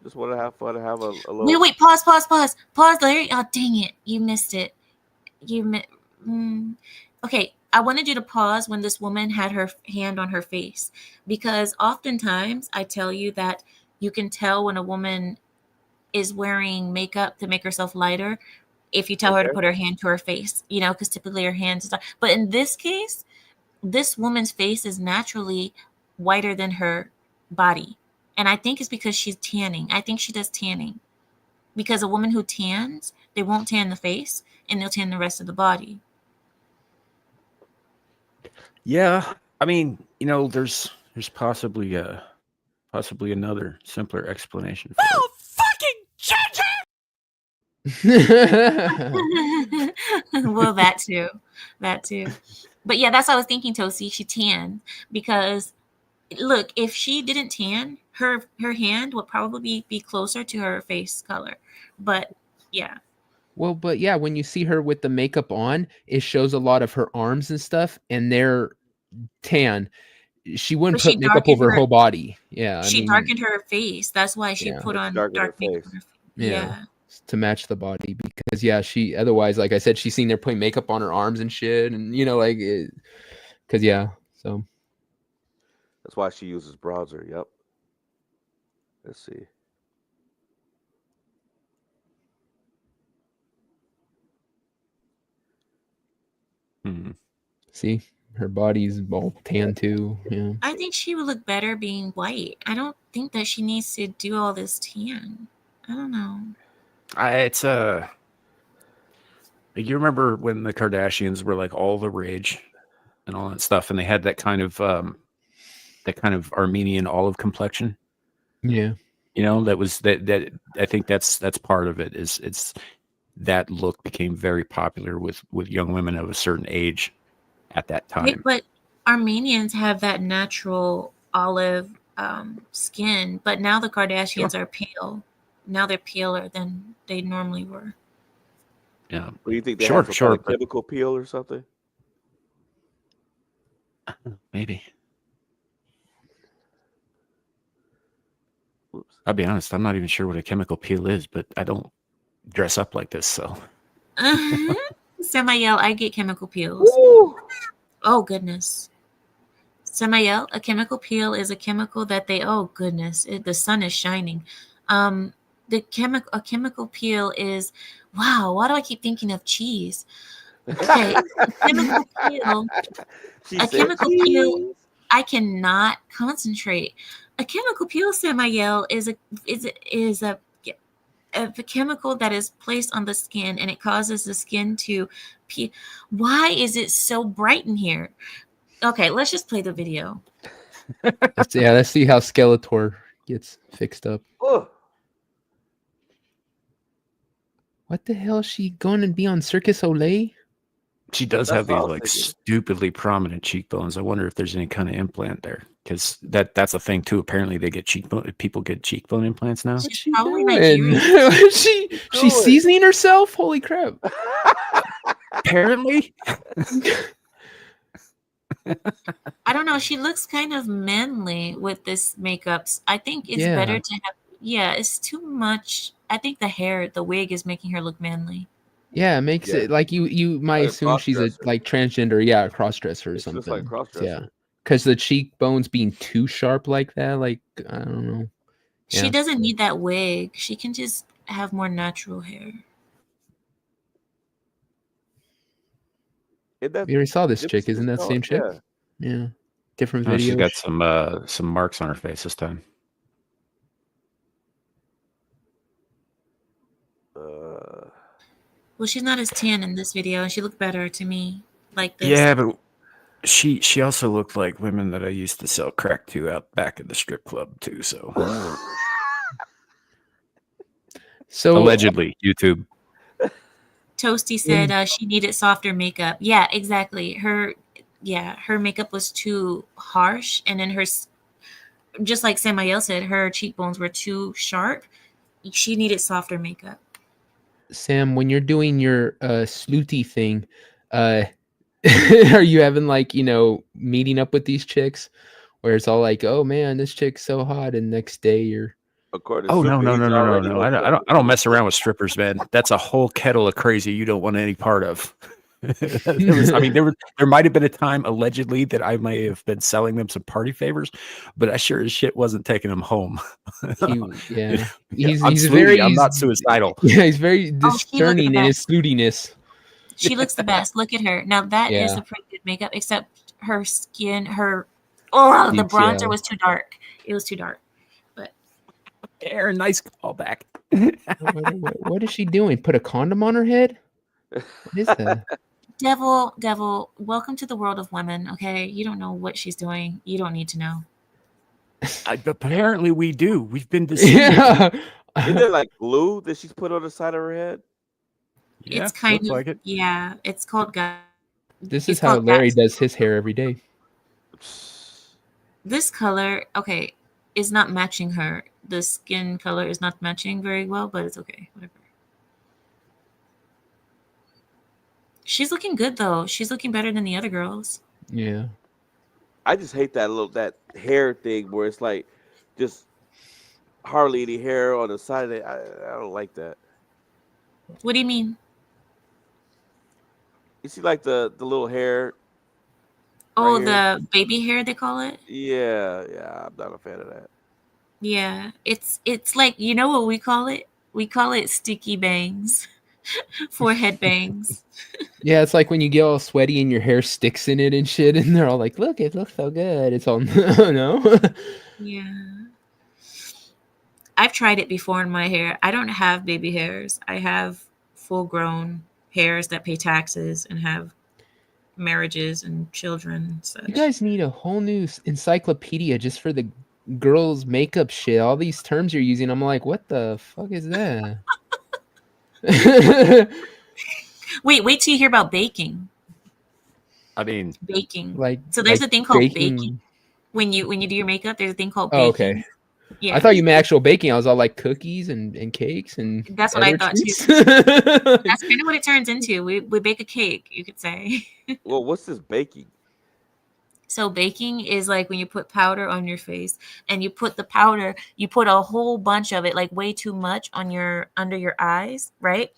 just want to have fun and have a little. Wait, pause, Larry. Oh, dang it, you missed it. Okay, I wanted you to pause when this woman had her hand on her face, because oftentimes I tell you that you can tell when a woman is wearing makeup to make herself lighter if you tell her to put her hand to her face, because typically her hands are. But in this case, this woman's face is naturally whiter than her body. And I think it's because she's tanning. I think she does tanning. Because a woman who tans, they won't tan the face and they'll tan the rest of the body. Yeah, I mean, there's possibly another simpler explanation for it. Fucking Ginger! Well, that too. But yeah, that's what I was thinking, Tosi. She tanned because, look, if she didn't tan, her hand would probably be closer to her face color. But yeah. Well, but yeah, when you see her with the makeup on, it shows a lot of her arms and stuff, and they're tan. She wouldn't put makeup over her whole body. Yeah, she darkened her face. That's why she put on dark makeup on her face. Yeah, to match the body, because she otherwise, like I said, she's seen there putting makeup on her arms and shit, and so that's why she uses bronzer. Yep. Let's see. See, her body's all tan too. Yeah. I think she would look better being white. I don't think that she needs to do all this tan. I don't know. It's you remember when the Kardashians were like all the rage and all that stuff, and they had that kind of Armenian olive complexion. Yeah. That was that I think that's part of it. It's that look became very popular with young women of a certain age at that time. But Armenians have that natural olive skin, but now the Kardashians are pale. Now they're paler than they normally were. Yeah. What do you think? They have some kind of chemical peel or something? Maybe. Oops. I'll be honest, I'm not even sure what a chemical peel is, but I don't dress up like this, so. Samael, I get chemical peels. Ooh. Oh, goodness. Samael, a chemical peel is a chemical that the sun is shining. A chemical peel is, wow, why do I keep thinking of cheese? Okay, a chemical peel, I cannot concentrate. A chemical peel, Samael, is a chemical that is placed on the skin, and it causes the skin to peel. Why is it so bright in here? Okay, let's just play the video. Let's see how Skeletor gets fixed up. Ugh. What the hell is she going to be on Circus Olay? She does have these stupidly prominent cheekbones. I wonder if there's any kind of implant there, because that's a thing too. Apparently, people get cheekbone implants now. She's probably Nigerian. She's seasoning herself. Holy crap! Apparently. I don't know. She looks kind of manly with this makeups. I think it's better Yeah. to have. Yeah, it's too much. I think the wig is making her look manly. Yeah, it makes Yeah. it like you might Like a assume she's a cross-dresser. like transgender, yeah, a cross dresser or It's just like something. cross-dresser. Yeah. Because the cheekbones being too sharp like that, like I don't know. She Yeah. doesn't need that wig. She can just have more natural hair. Isn't that We already saw this Gypsy chick, isn't that Star? same chick? Yeah. Yeah. Different Oh, she's videos. got some marks on her face this time. Well, she's not as tan in this video, and she looked better to me. Like this. Yeah, but she also looked like women that I used to sell crack to out back at the strip club too. So So allegedly, YouTube. Toasty said she needed softer makeup. Yeah, exactly. Her makeup was too harsh, and then just like Samael said, her cheekbones were too sharp. She needed softer makeup. Sam, when you're doing your sleuty thing, are you having like, meeting up with these chicks where it's all like, oh man, this chick's so hot, and next day you're According to Oh no Super, he's already no! hooked up. I don't mess around with strippers, man. That's a whole kettle of crazy you don't want any part of. There might have been a time allegedly that I may have been selling them some party favors, but I sure as shit wasn't taking them home. yeah. I'm not suicidal. Yeah, he's very she looked discerning the in his best. snootiness. She looks the best. Look at her. Now that is Yeah. a pretty good makeup, except her skin, the bronzer Yeah. was too dark. It was too dark. Aaron, nice callback. What is she doing? Put a condom on her head? What is that? Devil, welcome to the world of women, okay? You don't know what she's doing. You don't need to know. Apparently we do. We've been deceived. Yeah. Isn't there like glue that she's put on the side of her head? Yeah, It's kind looks of like it. Yeah, it's called This it's is how called Larry gas. does his hair every day. This color, okay, is not matching her. The skin color is not matching very well, but it's okay. Whatever. She's looking good though. She's looking better than the other girls. Yeah. I just hate that hair thing where it's like just hardly any hair on the side of it. I don't like that. What do you mean? You see like the little hair? Oh, here? the baby hair they call it? Yeah, I'm not a fan of that. Yeah. It's like, you know what we call it? We call it sticky bangs. Forehead bangs. Yeah, it's like when you get all sweaty and your hair sticks in it and shit, and they're all like, look, it looks so good. It's all, no. Yeah. I've tried it before in my hair. I don't have baby hairs. I have full-grown hairs that pay taxes and have marriages and children and such. You guys need a whole new encyclopedia just for the girls' makeup shit. All these terms you're using, I'm like, what the fuck is that? Wait till you hear about baking. I mean, Baking. Like, So there's like a thing called baking. baking. When you do your makeup, there's a thing called Oh, baking. okay. Yeah. I thought you meant actual baking. I was all like cookies and cakes and That's what I other thought treats. too. That's kind of what it turns into. We bake a cake, you could say. Well, what's this baking? So baking is like when you put powder on your face and you put the powder, you put a whole bunch of it, like way too much on under your eyes, right?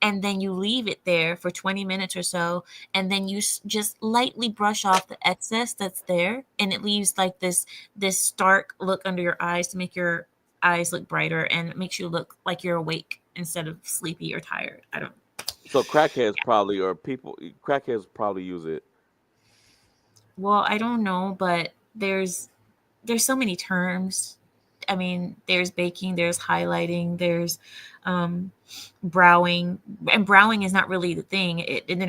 And then you leave it there for 20 minutes or so, and then you just lightly brush off the excess that's there, and it leaves like this stark look under your eyes to make your eyes look brighter, and it makes you look like you're awake instead of sleepy or tired. I don't. So crackheads probably use it. Well, I don't know, but there's so many terms. I mean, there's baking, there's highlighting, there's browing, and browing is not really the thing. And then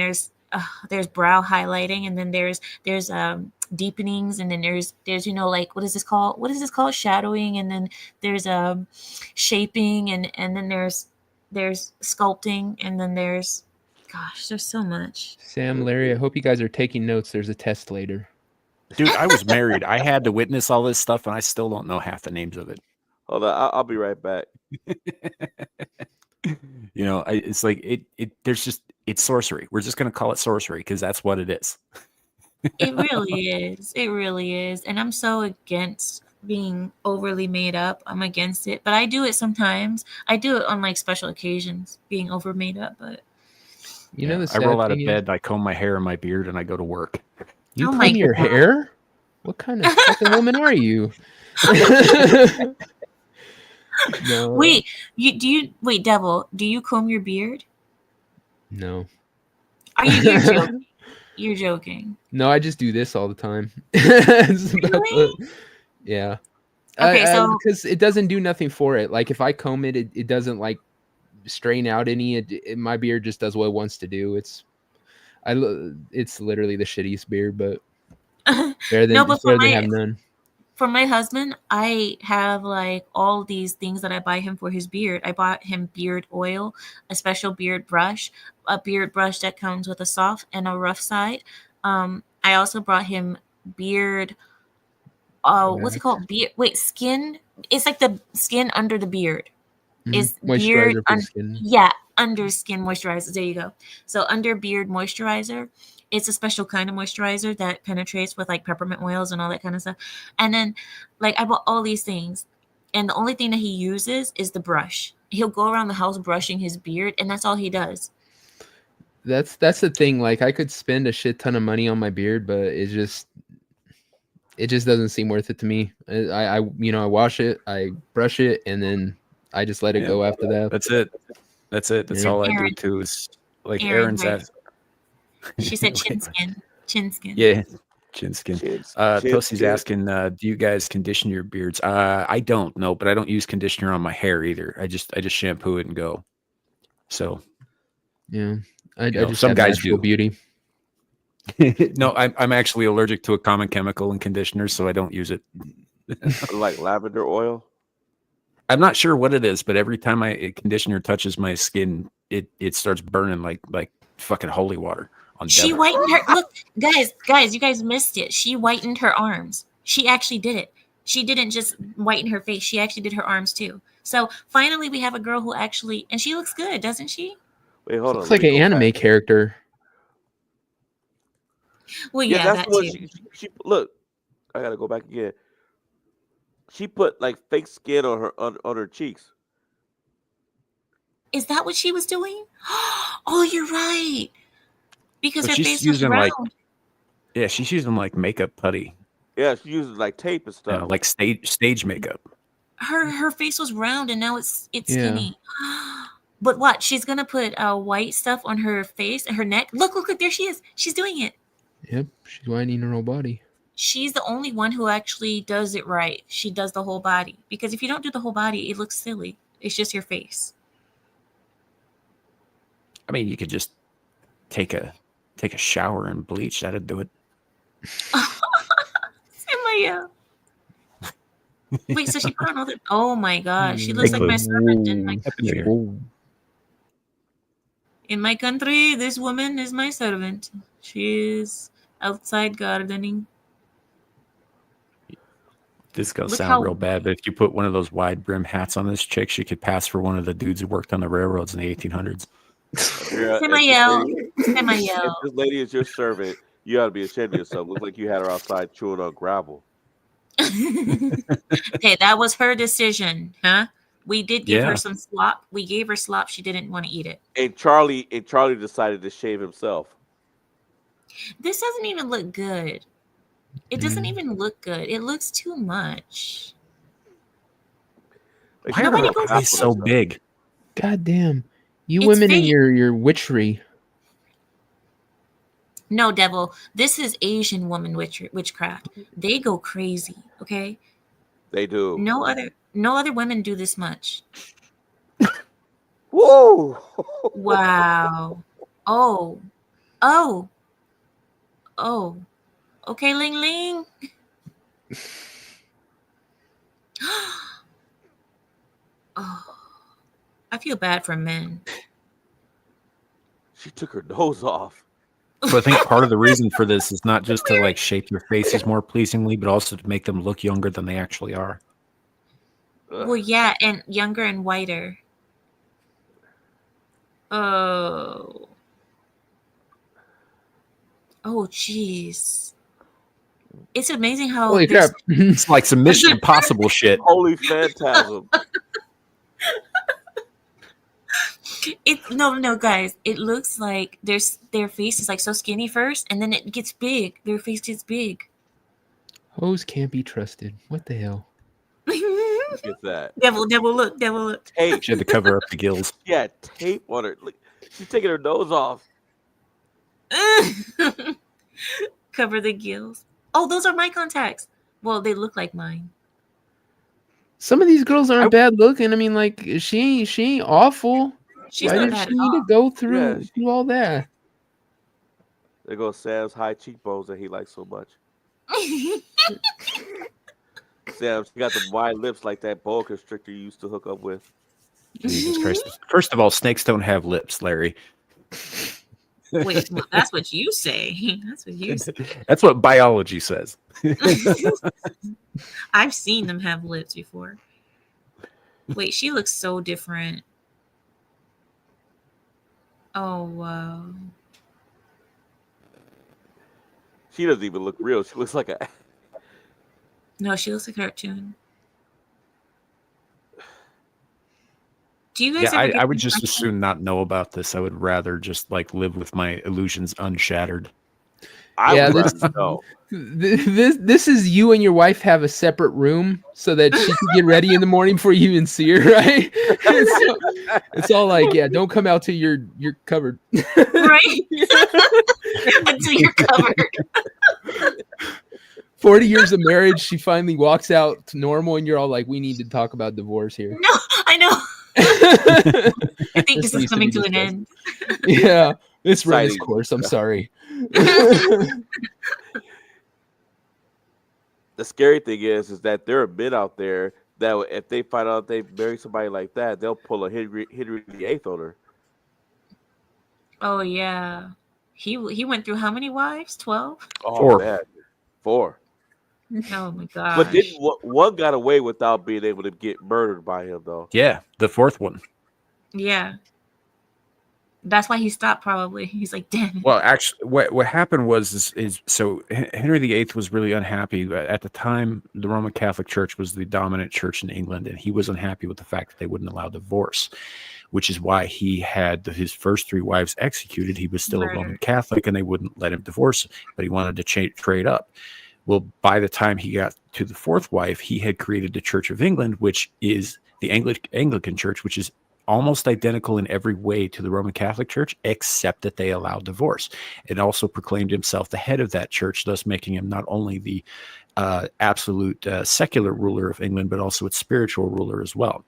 there's brow highlighting, and then there's deepenings, and then there's like what is this called? Shadowing, and then there's shaping, and then there's sculpting, and then there's so much. Sam, Larry, I hope you guys are taking notes. There's a test later. dude, I was married. I had to witness all this stuff, and I still don't know half the names of it. Hold on, I'll be right back. It's like it's sorcery. We're just gonna call it sorcery because that's what it is. It really is. It really is. And I'm so against being overly made up. I'm against it. But I do it sometimes. I do it on like special occasions, being over made up. But You know the I roll sad out of thing is, bed, I comb my hair and my beard, and I go to work. you oh my comb your God. hair? What kind of fucking woman are you? No, Wait, wait, Devil, do you comb your beard? no. You're joking. You're joking. No, I just do this all the time. It's about Really? yeah. Okay, so Because it doesn't do nothing for it. Like if I comb it, it doesn't like strain out any. My beard just does what it wants to do. It's literally the shittiest beard, but no, but it's better than have none. for my husband, I have like all these things that I buy him for his beard. I bought him beard oil, a special beard brush, a beard brush that comes with a soft and a rough side. I also brought him beard. What's it called? Beard. Wait, skin. It's like the skin under the beard. Is beard Moisturizer for the skin. yeah, under skin moisturizer. There you go. So under beard moisturizer, it's a special kind of moisturizer that penetrates with like peppermint oils and all that kind of stuff. And then like I bought all these things, and the only thing that he uses is the brush. He'll go around the house brushing his beard, and that's all he does. That's the thing. Like I could spend a shit ton of money on my beard, but it just doesn't seem worth it to me. I wash it, I brush it, and then I just let it go after that. That's it. That's all I do too. Is like Aaron's right. asked. She said chin skin. Chin skin. Yeah, chin skin. Pussy's skin. asking, do you guys condition your beards? I don't know, but I don't use conditioner on my hair either. I just shampoo it and go. So yeah, I just some have guys natural do. beauty. No, I'm actually allergic to a common chemical in conditioners, so I don't use it. Like lavender oil. I'm not sure what it is, but every time a conditioner touches my skin, it starts burning like fucking holy water. She whitened her. Look, guys, you guys missed it. She whitened her arms. She actually did it. She didn't just whiten her face. She actually did her arms too. So finally, we have a girl who actually, and she looks good, doesn't she? Wait, hold on. Looks like an anime character. Well, yeah, that's that what too. she look. I gotta go back again. She put like fake skin on her cheeks. Is that what she was doing? Oh, you're right. Because But her she's face was using round. she's using like makeup putty. Yeah, she uses like tape and stuff. Like stage makeup. Her face was round, and now it's skinny. But what? She's gonna put white stuff on her face and her neck. Look! There she is. She's doing it. Yep, she's whitening her whole body. She's the only one who actually does it right. She does the whole body. Because if you don't do the whole body, it looks silly. It's just your face. I mean, you could just take a shower and bleach. That'd do it. Samaya. Wait, so she put on all the... Oh my God. She looks like my servant in my country. This woman is my servant. She's outside gardening. This is gonna sound real bad, but if you put one of those wide brim hats on this chick, she could pass for one of the dudes who worked on the railroads in the 1800s. Samael. If this lady is your servant, you ought to be ashamed of yourself. Looks like you had her outside chewing on gravel. Hey, that was her decision, huh? We did give her some slop. We gave her slop. She didn't want to eat it. And Charlie decided to shave himself. This doesn't even look good. It doesn't even look good. It looks too much. Why are her eyes so big? God damn. You women in your witchery. No, Devil. This is Asian woman witchcraft. They go crazy, okay? They do. No other women do this much. Whoa! Wow. Oh. Okay, Ling Ling. Oh, I feel bad for men. She took her nose off. So I think part of the reason for this is not just to like shape their faces more pleasingly, but also to make them look younger than they actually are. Well, yeah, and younger and whiter. Oh, Oh, jeez. It's amazing how Holy there's crap! It's like some Mission Impossible shit. Holy phantasm. no, guys. It looks like their face is like so skinny first, and then it gets big. Their face gets big. Hoes can't be trusted. What the hell? Look at that. Devil, look. Tape. She had to cover up the gills. Yeah, tape on her. Look, she's taking her nose off. Cover the gills. Oh, those are my contacts. Well, they look like mine. Some of these girls aren't bad looking. I mean, like she ain't awful. She's Why not did bad she at need to all. go through Yeah, through all that? There goes Sam's high cheekbones that he likes so much. Sam, she got the wide lips like that boa constrictor you used to hook up with. Jesus Christ. First of all, snakes don't have lips, Larry. Wait, well, that's what you say. That's what you say. That's what biology says. I've seen them have lips before. Wait, she looks so different. Oh, wow. She doesn't even look real. She looks like a. No, she looks like a cartoon. Do you guys Yeah, ever get I the would just as impression- soon not know about this. I would rather just like live with my illusions unshattered. I Yeah, would this- rather know. This is you and your wife have a separate room so that she can get ready in the morning before you even see her, right? It's all like, yeah, don't come out till you're covered. Right? Until you're covered. 40 years of marriage, she finally walks out to normal, and you're all like, we need to talk about divorce here. No, I know. I think this is needs to coming be to an discussed. end. Yeah, it's run its Exciting. course. I'm sorry. The scary thing is that there are men out there that if they find out they marry somebody like that, they'll pull a Henry VIII on her. Oh yeah. He went through how many wives? 12? Oh, 4. man. 4. Oh my gosh. But then one got away without being able to get murdered by him, though. Yeah, the 4th one. Yeah. That's why he stopped probably. He's like, damn it. Well, actually, what happened was so Henry VIII was really unhappy at the time. The Roman Catholic Church was the dominant church in England, and he was unhappy with the fact that they wouldn't allow divorce, which is why he had his first 3 wives executed. He was still a Roman Catholic, and they wouldn't let him divorce, but he wanted to trade up. Well, by the time he got to the 4th wife, he had created the Church of England, which is the Anglican Church, which is almost identical in every way to the Roman Catholic Church, except that they allow divorce. It also proclaimed himself the head of that church, thus making him not only the absolute secular ruler of England, but also its spiritual ruler as well.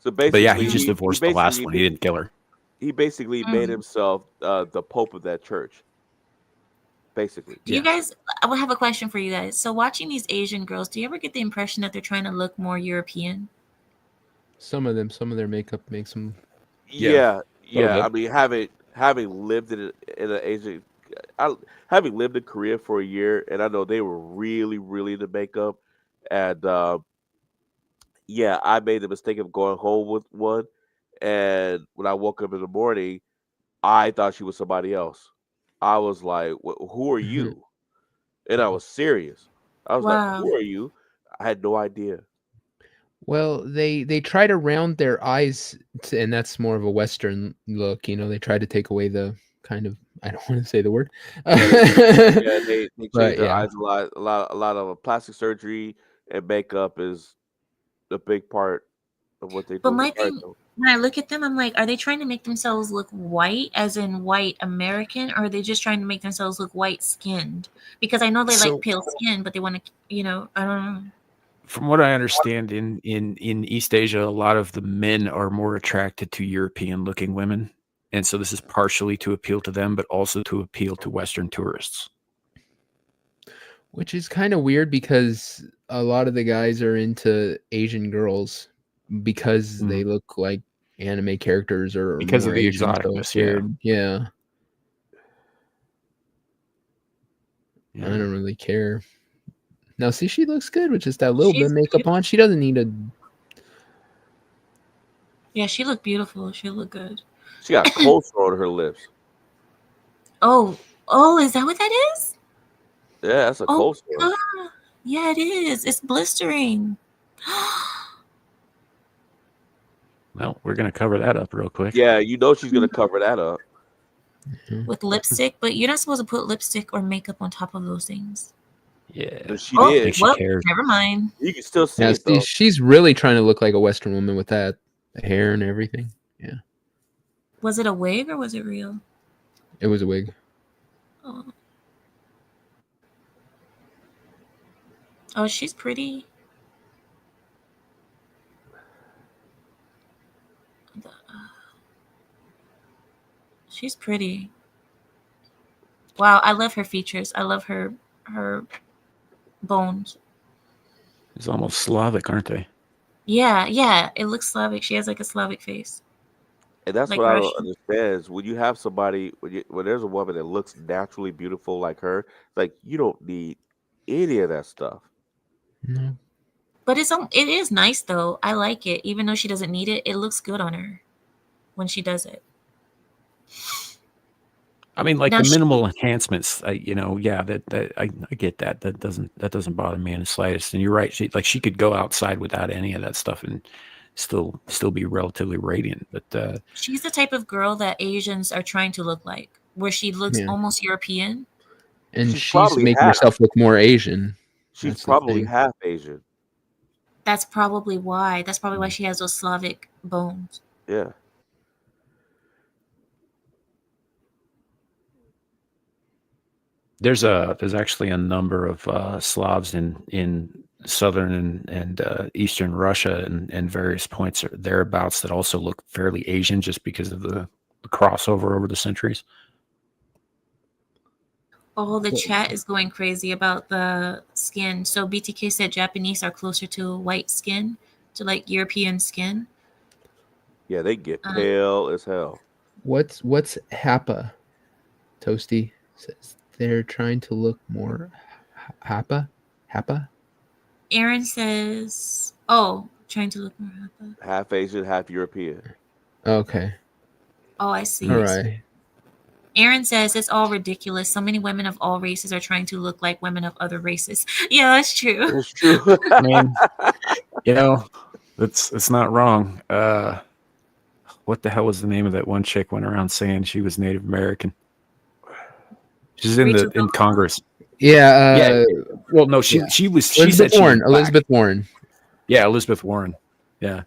So basically, But yeah, he just divorced the last one. He didn't kill her. He basically made himself the pope of that church. Basically. Do you guys, I will have a question for you guys. So watching these Asian girls, do you ever get the impression that they're trying to look more European? Some of their makeup makes them. Yeah. bit. I mean, having lived in an Asian, having lived in Korea for a year, and I know they were really, really into makeup, and yeah, I made the mistake of going home with one, and when I woke up in the morning, I thought she was somebody else. I was like, "Who are you?" And I was serious. I was like, Wow. "Who are you?" I had no idea. Well, they try to round their eyes, and that's more of a Western look. You know, they try to take away the kind of, I don't want to say the word. Yeah, they change But, their yeah. eyes a lot of plastic surgery and makeup is a big part of what they do. But my thing, when I look at them, I'm like, are they trying to make themselves look white, as in white American, or are they just trying to make themselves look white skinned? Because I know they like pale skin, but they want to, I don't know. From what I understand, in East Asia, a lot of the men are more attracted to European-looking women, and so this is partially to appeal to them, but also to appeal to Western tourists. Which is kind of weird because a lot of the guys are into Asian girls because they look like anime characters or Because of more the Asian, so exoticness, it's weird. Yeah. I don't really care. Now, see, she looks good with just that little bit of makeup on. She doesn't need a. Yeah, she looked beautiful. She looked good. She got coleslaw on her lips. Oh, Oh, is that what that is? Yeah, that's a Oh, cold sore. God. Yeah, it is. It's blistering. Well, we're gonna cover that up real quick. Yeah, you know she's gonna cover that up. With lipstick, but you're not supposed to put lipstick or makeup on top of those things. Yeah. But she Oh, I did. think she well, cares. never mind. You can still see Yeah, it though. she's really trying to look like a Western woman with that hair and everything. Yeah, Was it a wig or was it real? it was a wig. Oh, oh, she's pretty. She's pretty. Wow, I love her features. I love her bones. It's almost Slavic, aren't they? Yeah, yeah. It looks Slavic. She has like a Slavic face. And that's Like what I don't Russian. understand is when you have somebody when there's a woman that looks naturally beautiful like her, like you don't need any of that stuff. No. But it is nice though. I like it. Even though she doesn't need it, it looks good on her when she does it. I mean, like Now the she, minimal enhancements. I get that. That doesn't bother me in the slightest. And you're right. She could go outside without any of that stuff and still be relatively radiant. But she's the type of girl that Asians are trying to look like, where she looks Yeah. almost European. And She's she's probably making half. herself look more Asian. She's That's the probably thing. half Asian. That's probably why. That's probably why she has those Slavic bones. Yeah. there's actually a number of Slavs in southern and eastern Russia and various points thereabouts that also look fairly Asian just because of the crossover over the centuries. Oh, the chat is going crazy about the skin. So BTK said Japanese are closer to white skin, to like European skin. Yeah, they get pale as hell. What's Hapa? Toasty says they're trying to look more Hapa. Aaron says, "Oh, trying to look more happy." Half Asian, half European. Okay. Oh, I see. All right. Aaron says it's all ridiculous. So many women of all races are trying to look like women of other races. Yeah, that's true. It's true. I mean, it's not wrong. What the hell was the name of that one chick went around saying she was Native American? She's in Congress. Yeah. Well, no, she was. She Elizabeth said she was Warren. Elizabeth Warren. Yeah, Elizabeth Warren. Yeah.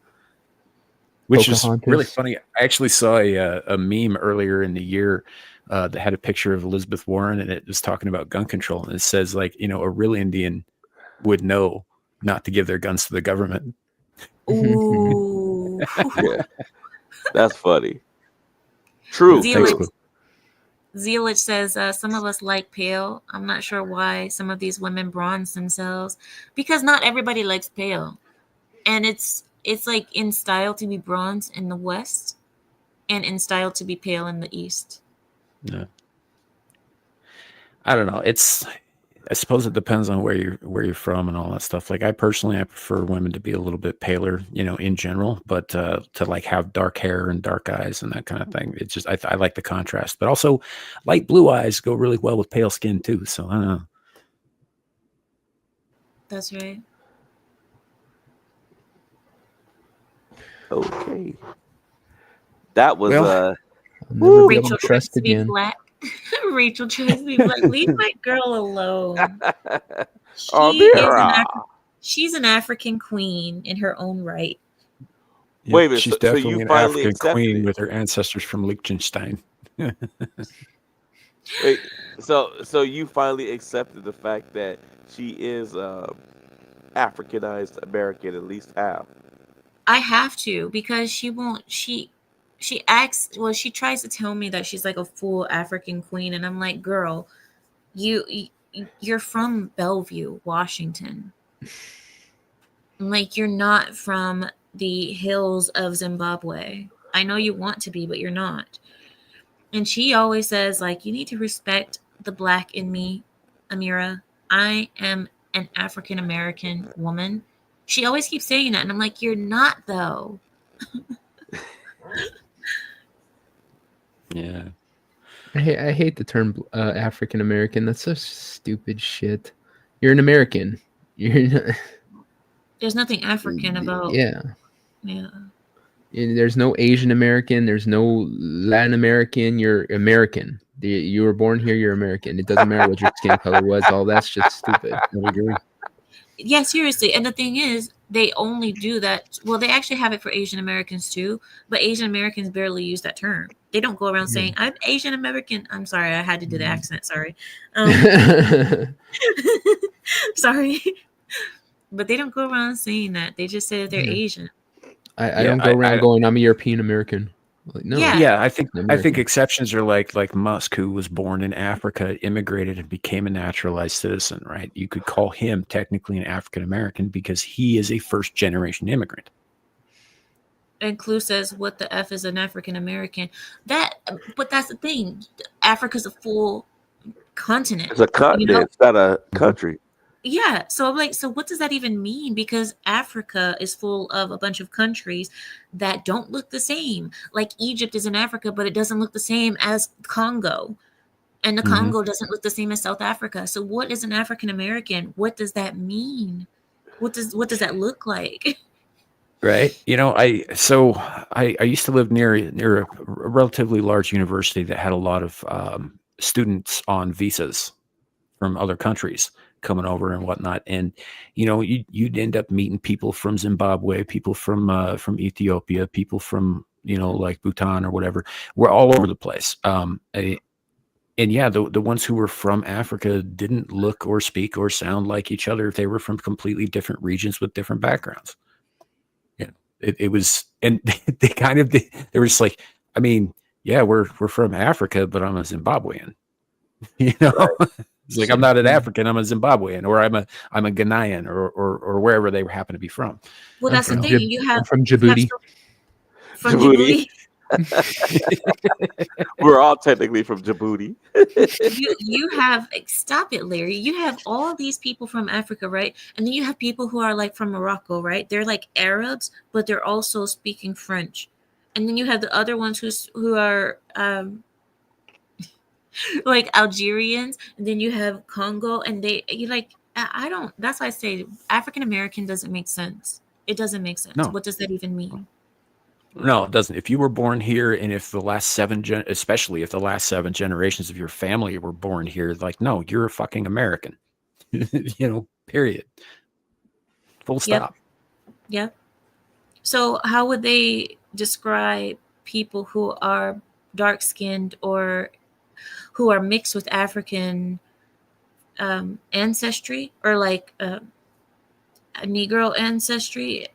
Which is Pocahontas. really funny. I actually saw a meme earlier in the year that had a picture of Elizabeth Warren, and it was talking about gun control. And it says, like, a real Indian would know not to give their guns to the government. Ooh. Yeah. That's funny. True. Zealage says some of us like pale. I'm not sure why some of these women bronze themselves, because not everybody likes pale, and it's like in style to be bronze in the West, and in style to be pale in the East. Yeah. I don't know. I suppose it depends on where you're from and all that stuff. Like I prefer women to be a little bit paler, in general, but to like have dark hair and dark eyes and that kind of thing. It's just I like the contrast, but also light blue eyes go really well with pale skin too. So I don't know. That's right. Okay. That was I'll never be able Rachel to trust tries to be again. black. Rachel tries to be black. Leave my girl alone. She's an African queen in her own right. Yep, Wait a minute. She's So definitely you an finally African accepted queen it? with her ancestors from Liechtenstein. Wait, so you finally accepted the fact that she is Africanized American, at least half. I have to, because she won't. She acts. Well, she tries to tell me that she's like a full African queen, and I'm like, girl, you're from Bellevue, Washington. Like, you're not from the hills of Zimbabwe. I know you want to be, but you're not. And she always says, like, you need to respect the black in me, Amira. I am an African American woman. She always keeps saying that, and I'm like, you're not, though. Yeah. I hate the term African American. That's so stupid shit. You're an American. You're not, There's nothing African about. yeah. Yeah. There's no Asian American. There's no Latin American. You're American. You were born here. You're American. It doesn't matter what your skin color was. All that's just stupid. I agree. Yeah, seriously. And the thing is, they only do that. Well, they actually have it for Asian Americans too, but Asian Americans barely use that term. They don't go around saying, I'm Asian American. I'm sorry, I had to do the accent. Sorry. Sorry. But they don't go around saying that. They just say that they're Asian. I don't go around going, I'm a European American. Like, no. Yeah, I think exceptions are like Musk, who was born in Africa, immigrated, and became a naturalized citizen. Right? You could call him technically an African American because he is a first generation immigrant. And Clue says, "What the f is an African American?" But that's the thing. Africa's a full continent. It's a continent. It's not a country. Yeah, so I'm like, so what does that even mean? Because Africa is full of a bunch of countries that don't look the same. Like Egypt is in Africa, but it doesn't look the same as Congo. And the Congo doesn't look the same as South Africa. So what is an African American? What does that mean? What does that look like? Right. I used to live near a relatively large university that had a lot of students on visas from other countries coming over and whatnot. And, you'd end up meeting people from Zimbabwe, people from Ethiopia, people from, like Bhutan or whatever. We're all over the place. The ones who were from Africa didn't look or speak or sound like each other. They were from completely different regions with different backgrounds. Yeah. It was, and they were just like, I mean, yeah, we're from Africa, but I'm a Zimbabwean. It's like, I'm not an African, I'm a Zimbabwean, or I'm a Ghanaian, or wherever they happen to be from. Well, that's the thing. I'm from Djibouti. From Djibouti. We're all technically from Djibouti. you have, stop it, Larry. You have all these people from Africa, right? And then you have people who are like from Morocco, right? They're like Arabs, but they're also speaking French. And then you have the other ones who are like Algerians, and then you have Congo, and I don't. That's why I say African American doesn't make sense. It doesn't make sense. No. What does that even mean? No, it doesn't. If you were born here, and if the last especially if the last 7 generations of your family were born here, like, no, you're a fucking American. Period. Full stop. Yep. So how would they describe people who are dark-skinned or who are mixed with African ancestry, or like a Negro ancestry?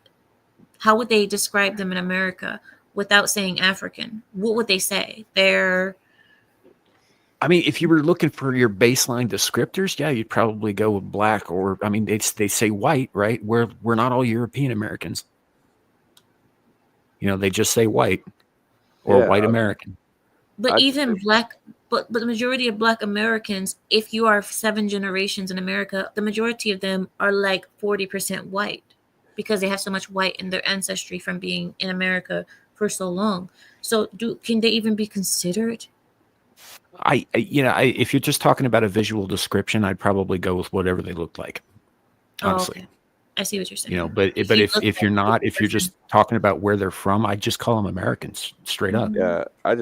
How would they describe them in America without saying African? What would they say? I mean, if you were looking for your baseline descriptors, yeah, you'd probably go with black, or, I mean, they say white, right? We're not all European Americans. They just say white or white American. But but the majority of Black Americans, if you are 7 generations in America, the majority of them are like 40% white, because they have so much white in their ancestry from being in America for so long. So can they even be considered? If you're just talking about a visual description, I'd probably go with whatever they look like. Honestly. Oh, okay. I see what you're saying. But if you're not, if you're just talking about where they're from, I'd just call them Americans straight up. Yeah, I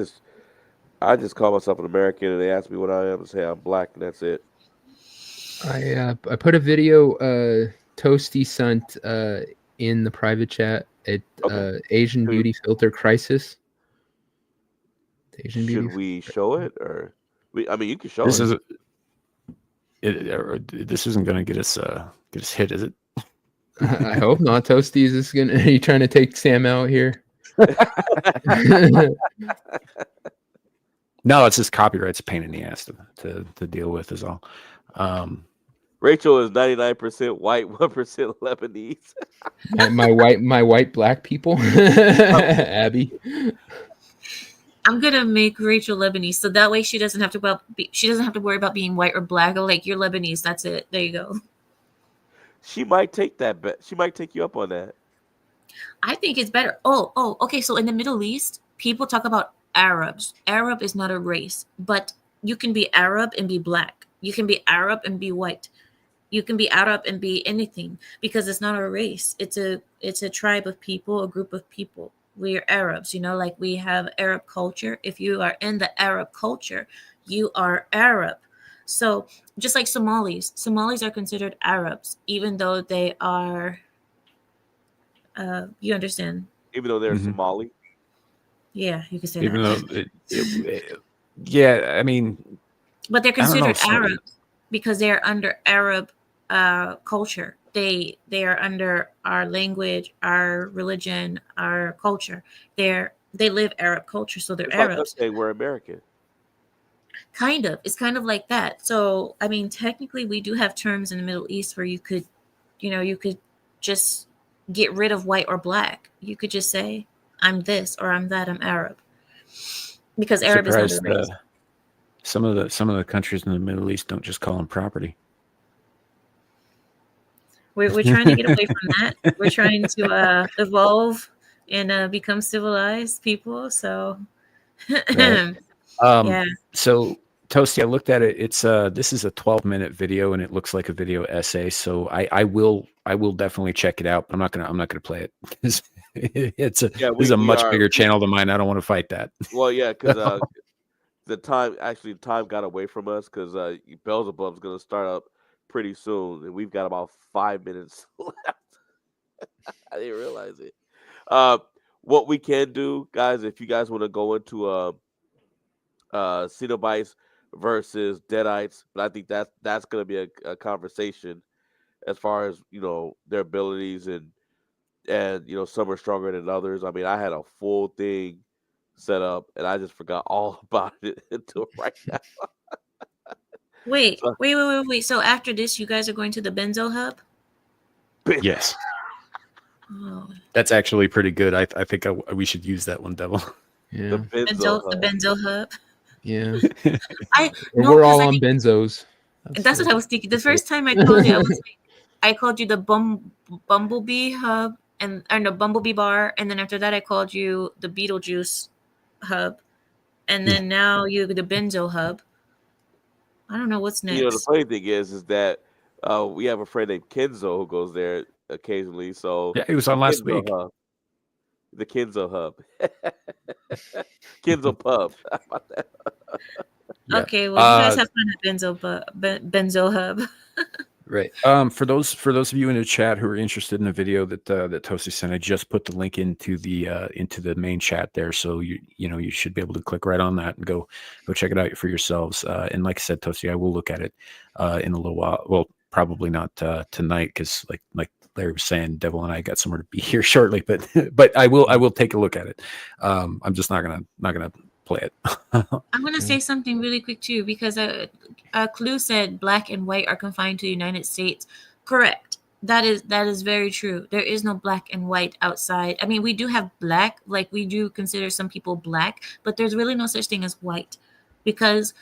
just call myself an American, and they ask me what I am, and say I'm Black, and that's it. I put a video Toasty sent in the private chat at Asian Beauty Filter Crisis. Should we show it, or you can show this it. This isn't going to get us hit, is it? I hope not. Toasty, is this gonna? Are you trying to take Sam out here? No, it's just copyright's a pain in the ass to deal with, is all. Rachel is 99% white, 1% Lebanese. my white Black people. Abby. I'm gonna make Rachel Lebanese, so that way she doesn't have to worry about being white or Black. Like, you're Lebanese, that's it. There you go. She might take that bet. She might take you up on that. I think it's better. Oh, okay. So in the Middle East, people talk about Arabs. Arab is not a race, but you can be Arab and be black. You can be Arab and be white. You can be Arab and be anything because it's not a race. It's a tribe of people, a group of people. We're Arabs, like we have Arab culture. If you are in the Arab culture, you are Arab. So just like Somalis are considered Arabs, even though they are. You understand? Even though they're Mhm. Somali. Yeah, you can say Even that. though, yeah, I mean, But they're I don't know. considered Arabs because they are under Arab culture. They are under our language, our religion, our culture. They live Arab culture, so they're It's like us Arabs. saying we're American. Kind of. It's kind of like that. So I mean, technically, we do have terms in the Middle East where you could just get rid of white or black. You could just say, "I'm this" or "I'm that." I'm Arab because Arab is not a Surprised race. some of the countries in the Middle East don't just call them property. We're trying to get away from that. We're trying to evolve and become civilized people. So, Right. yeah. So Toasty, I looked at it. It's this is a 12-minute video and it looks like a video essay. So I will definitely check it out. But I'm not gonna play it because this is a much bigger channel than mine. I don't want to fight that. Well, yeah, because the time got away from us because Beelzebub's gonna start up pretty soon, and we've got about 5 minutes left. I didn't realize it. What we can do, guys, if you guys want to go into Cenobites versus Deadites, but I think that's gonna be a conversation as far as their abilities and some are stronger than others. I mean, I had a full thing set up and I just forgot all about it until right now. Wait, So, wait. So after this, you guys are going to the Benzo Hub? Yes, Oh. that's actually pretty good. I think we should use that one, Devil. the Yeah. The Benzo Hub. Yeah. No, We're 'cause all on benzos. that's what I was thinking. The first time I called you, I called you the Bumblebee Hub and the Bumblebee Bar, and then after that, I called you the Beetlejuice Hub, and then now you the Benzo Hub. I don't know what's The next. funny thing is that we have a friend named Kenzo who goes there occasionally. So Yeah, he was on last week. Hub, the Kenzo Hub, Kenzo Pub. How about that? Yeah. Okay, well, you guys have fun at Benzo Hub. Right. For those of you in the chat who are interested in the video that Toasty sent, I just put the link into the main chat there, so you should be able to click right on that and go check it out for yourselves. And like I said, Toasty, I will look at it in a little while. Well, probably not tonight because like Larry was saying, Devil and I got somewhere to be here shortly, but I will take a look at it. I'm just not gonna play it. I'm going to say something really quick too, because Clue said black and white are confined to the United States. Correct. That is very true. There is no black and white outside. I mean, we do have black, like we do consider some people black, but there's really no such thing as white, because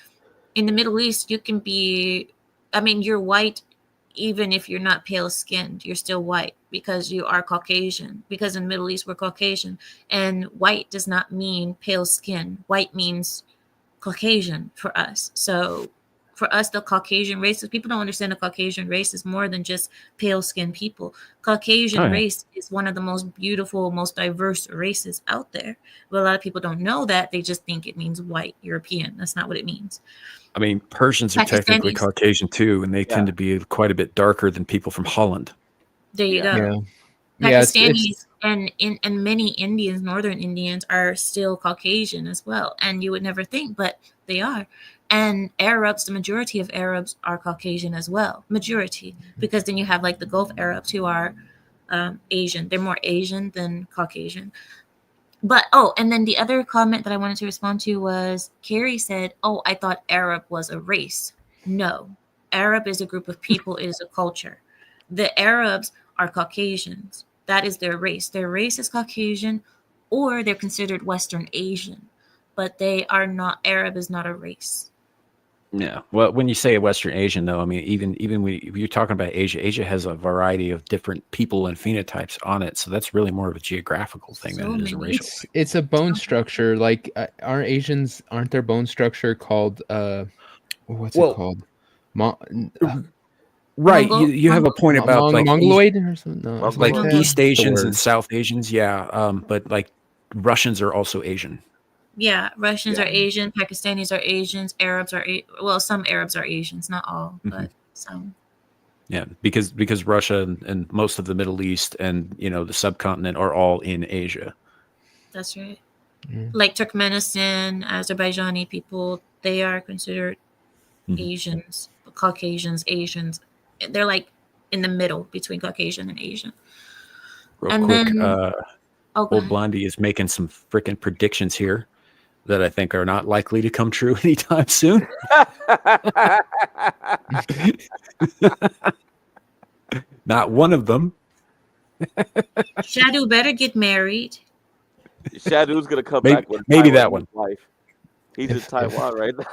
in the Middle East, you can be, I mean, you're white even if you're not pale skinned, you're still white because you are Caucasian. Because in the Middle East, we're Caucasian. And white does not mean pale skin. White means Caucasian for us. So for us, the Caucasian race, people don't understand the Caucasian race is more than just pale skinned people. Caucasian race is one of the most beautiful, most diverse races out there. But a lot of people don't know that. They just think it means white, European. That's not what it means. I mean, Persians are technically Caucasian too, and they tend to be quite a bit darker than people from Holland. There you go. Yeah. Pakistanis and many Indians, Northern Indians, are still Caucasian as well. And you would never think, but they are. And Arabs, the majority of Arabs are Caucasian as well. Majority. Because then you have like the Gulf Arabs who are Asian. They're more Asian than Caucasian. But, and then the other comment that I wanted to respond to was Carrie said, I thought Arab was a race. No, Arab is a group of people. It is a culture. The Arabs are Caucasians. That is their race. Their race is Caucasian, or they're considered Western Asian. But they are not, Arab is not a race. Yeah. Well, when you say Western Asian, though, I mean, even when you're talking about Asia, Asia has a variety of different people and phenotypes on it. So that's really more of a geographical thing So than it is a many. racial thing. It's a bone structure. Like aren't their bone structure called what's it Well, called? Right. Mongol, You have a point about like Mongoloid or something? No, it's like like that. East What's the Asians and word? South Asians, yeah. But like Russians are also Asian. yeah, Russians Yeah. are Asian, Pakistanis are Asians, Arabs are well, some Arabs are Asians, not all, but some. Yeah, because Russia and most of the Middle East and the subcontinent are all in Asia. That's right. Mm. Like Turkmenistan, Azerbaijani people, they are considered Mhm. Asians, Caucasians, Asians. They're like in the middle between Caucasian and Asian. Real And quick, then, oh, go Old ahead. Blondie is making some freaking predictions here that I think are not likely to come true anytime soon. Not one of them. Shadu better get married. Shadow's gonna come Maybe back with a maybe that Taiwanese one. wife. He's in If Taiwan right now.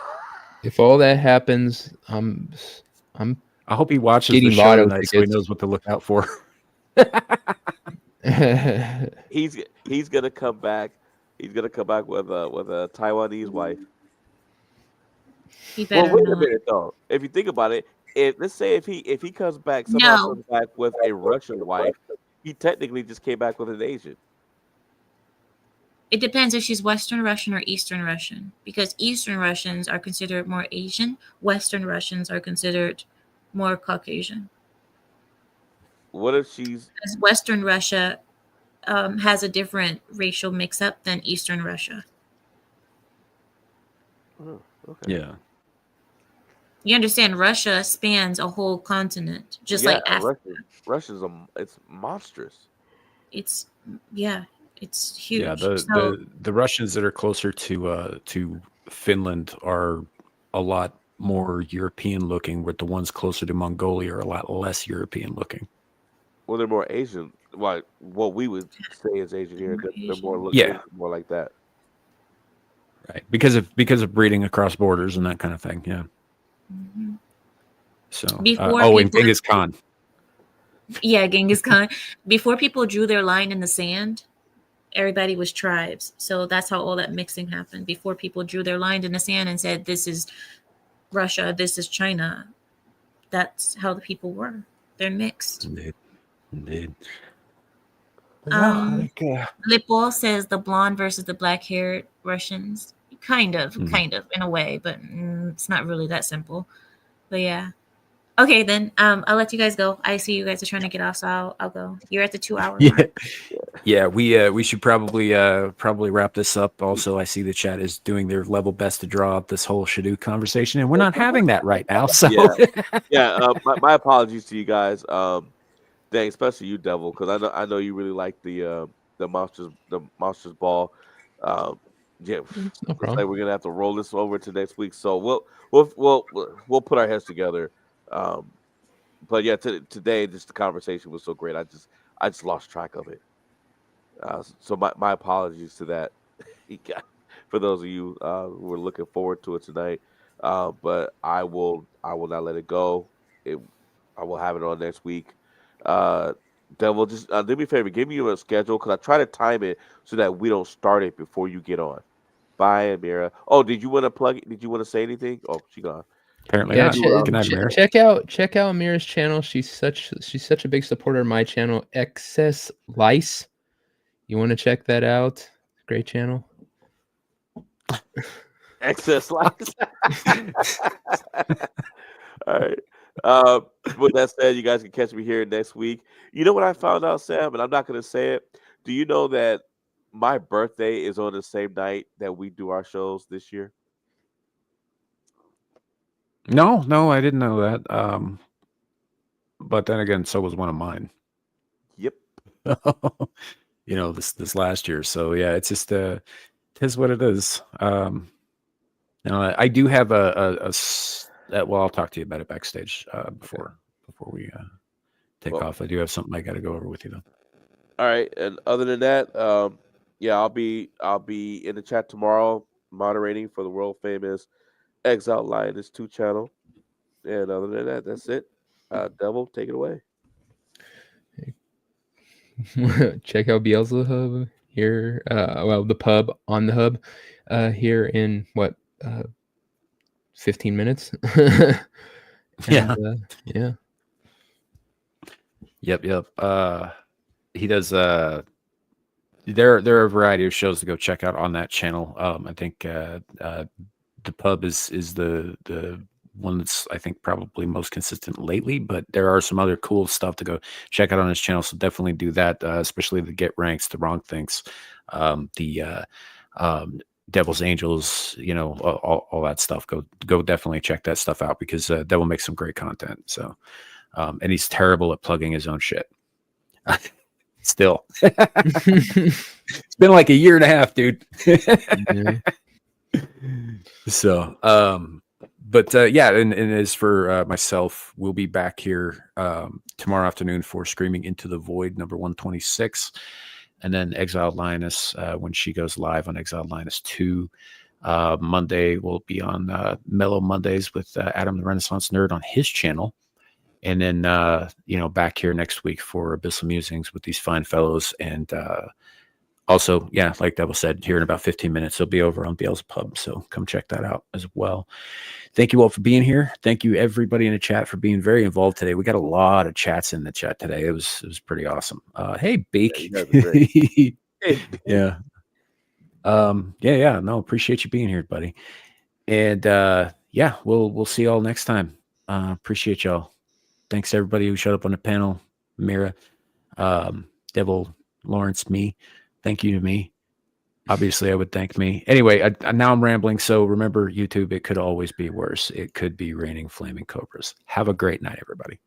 if all that happens, I'm I hope he watches the getting show lotto tonight so he tickets. knows what to look out for. He's gonna come back. He's gonna come back with a Taiwanese wife. He Well, better wait a not. minute though. If you think about it, let's say if he comes back somehow No, comes back with a Russian wife, he technically just came back with an Asian. it depends if she's Western Russian or Eastern Russian, because Eastern Russians are considered more Asian. Western Russians are considered more Caucasian. What if she's Because Western Russia has a different racial mix-up than Eastern Russia. oh, okay? Yeah. You understand? Russia spans a whole continent, just Yeah, like Africa. Russia's it's monstrous. It's yeah, it's Yeah, huge. So the Russians that are closer to Finland are a lot more European looking, where the ones closer to Mongolia are a lot less European looking. Well, they're more Asian. Like what we would say is Asian here. more They're more Asian. Yeah, more like that. right. Because of breeding across borders and that kind of thing. Yeah. Mhm. So Before and people, Genghis Khan. yeah, Genghis Khan. Before people drew their line in the sand, everybody was tribes. So that's how all that mixing happened. Before people drew their line in the sand and said, "This is Russia, this is China." That's how the people were. They're mixed. Indeed. Um, Lipol says the blonde versus the black-haired Russians. Kind of, in a way, but it's not really that simple. But yeah. Okay, then I'll let you guys go. I see you guys are trying to get off, so I'll go. You're at the 2-hour mark. Yeah, we should probably wrap this up. Also, I see the chat is doing their level best to draw up this whole Shadoo conversation, and we're not having that right now. So Yeah. My apologies to you guys. Dang, especially you, Devil, because I know you really like the monsters ball. Um, yeah, No looks problem. like we're gonna have to roll this over to next week. So we'll put our heads together. Um, but yeah, today just the conversation was so great. I just lost track of it. So my apologies to that. For those of you who were looking forward to it tonight. But I will not let it go. It I will have it on next week. Uh, Devil, just do me a favor, give me a schedule because I try to time it so that we don't start it before you get on. Bye, Amira. Oh, did you want to plug it? Did you want to say anything? Oh, she gone. apparently Yeah, not. Good night, Amir. check out Mira's channel. She's such a big supporter of my channel, Excess Lice. You want to check that out? Great channel. Excess likes. All right. With that said, you guys can catch me here next week. You know what I found out, Sam, and I'm not going to say it. Do you know that my birthday is on the same night that we do our shows this year? No, I didn't know that. But then again, so was one of mine. Yep. This last year. So yeah, it's just it is what it is. I do have well, I'll talk to you about it backstage before we take off. I do have something I got to go over with you though. All right, and other than that, yeah, I'll be in the chat tomorrow moderating for the world famous Exile Lion is 2 channel. And other than that, that's it. Devil, take it away. Check out Beelzebub here. Well, the pub on the hub here in 15 minutes. Yeah. Yeah. Yep. He does. There are a variety of shows to go check out on that channel. I think the pub is the one that's, I think, probably most consistent lately, but there are some other cool stuff to go check out on his channel. So definitely do that, especially the Get Ranks, the Wrong Things, the Devil's Angels, all that stuff. Go definitely check that stuff out, because Devil makes some great content. So, and he's terrible at plugging his own shit. Still. It's been like a year and a half, dude. Yeah. So, but yeah, and as for myself, we'll be back here tomorrow afternoon for Screaming Into the Void number 126, and then Exiled Lioness when she goes live on Exiled Lioness 2. Monday we'll be on Mellow Mondays with Adam the Renaissance Nerd on his channel, and then back here next week for Abyssal Musings with these fine fellows. And also, yeah, like Devil said, here in about 15 minutes, they'll be over on Beelzebub. So come check that out as well. Thank you all for being here. Thank you everybody in the chat for being very involved today. We got a lot of chats in the chat today. It was pretty awesome. Hey, Beak. Yeah. Yeah. No, appreciate you being here, buddy. And yeah, we'll see y'all next time. Appreciate y'all. Thanks to everybody who showed up on the panel. Mira, Devil, Lawrence, me. Thank you to me. Obviously, I would thank me. Anyway, now I'm rambling. So remember, YouTube, it could always be worse. It could be raining flaming cobras. Have a great night, everybody.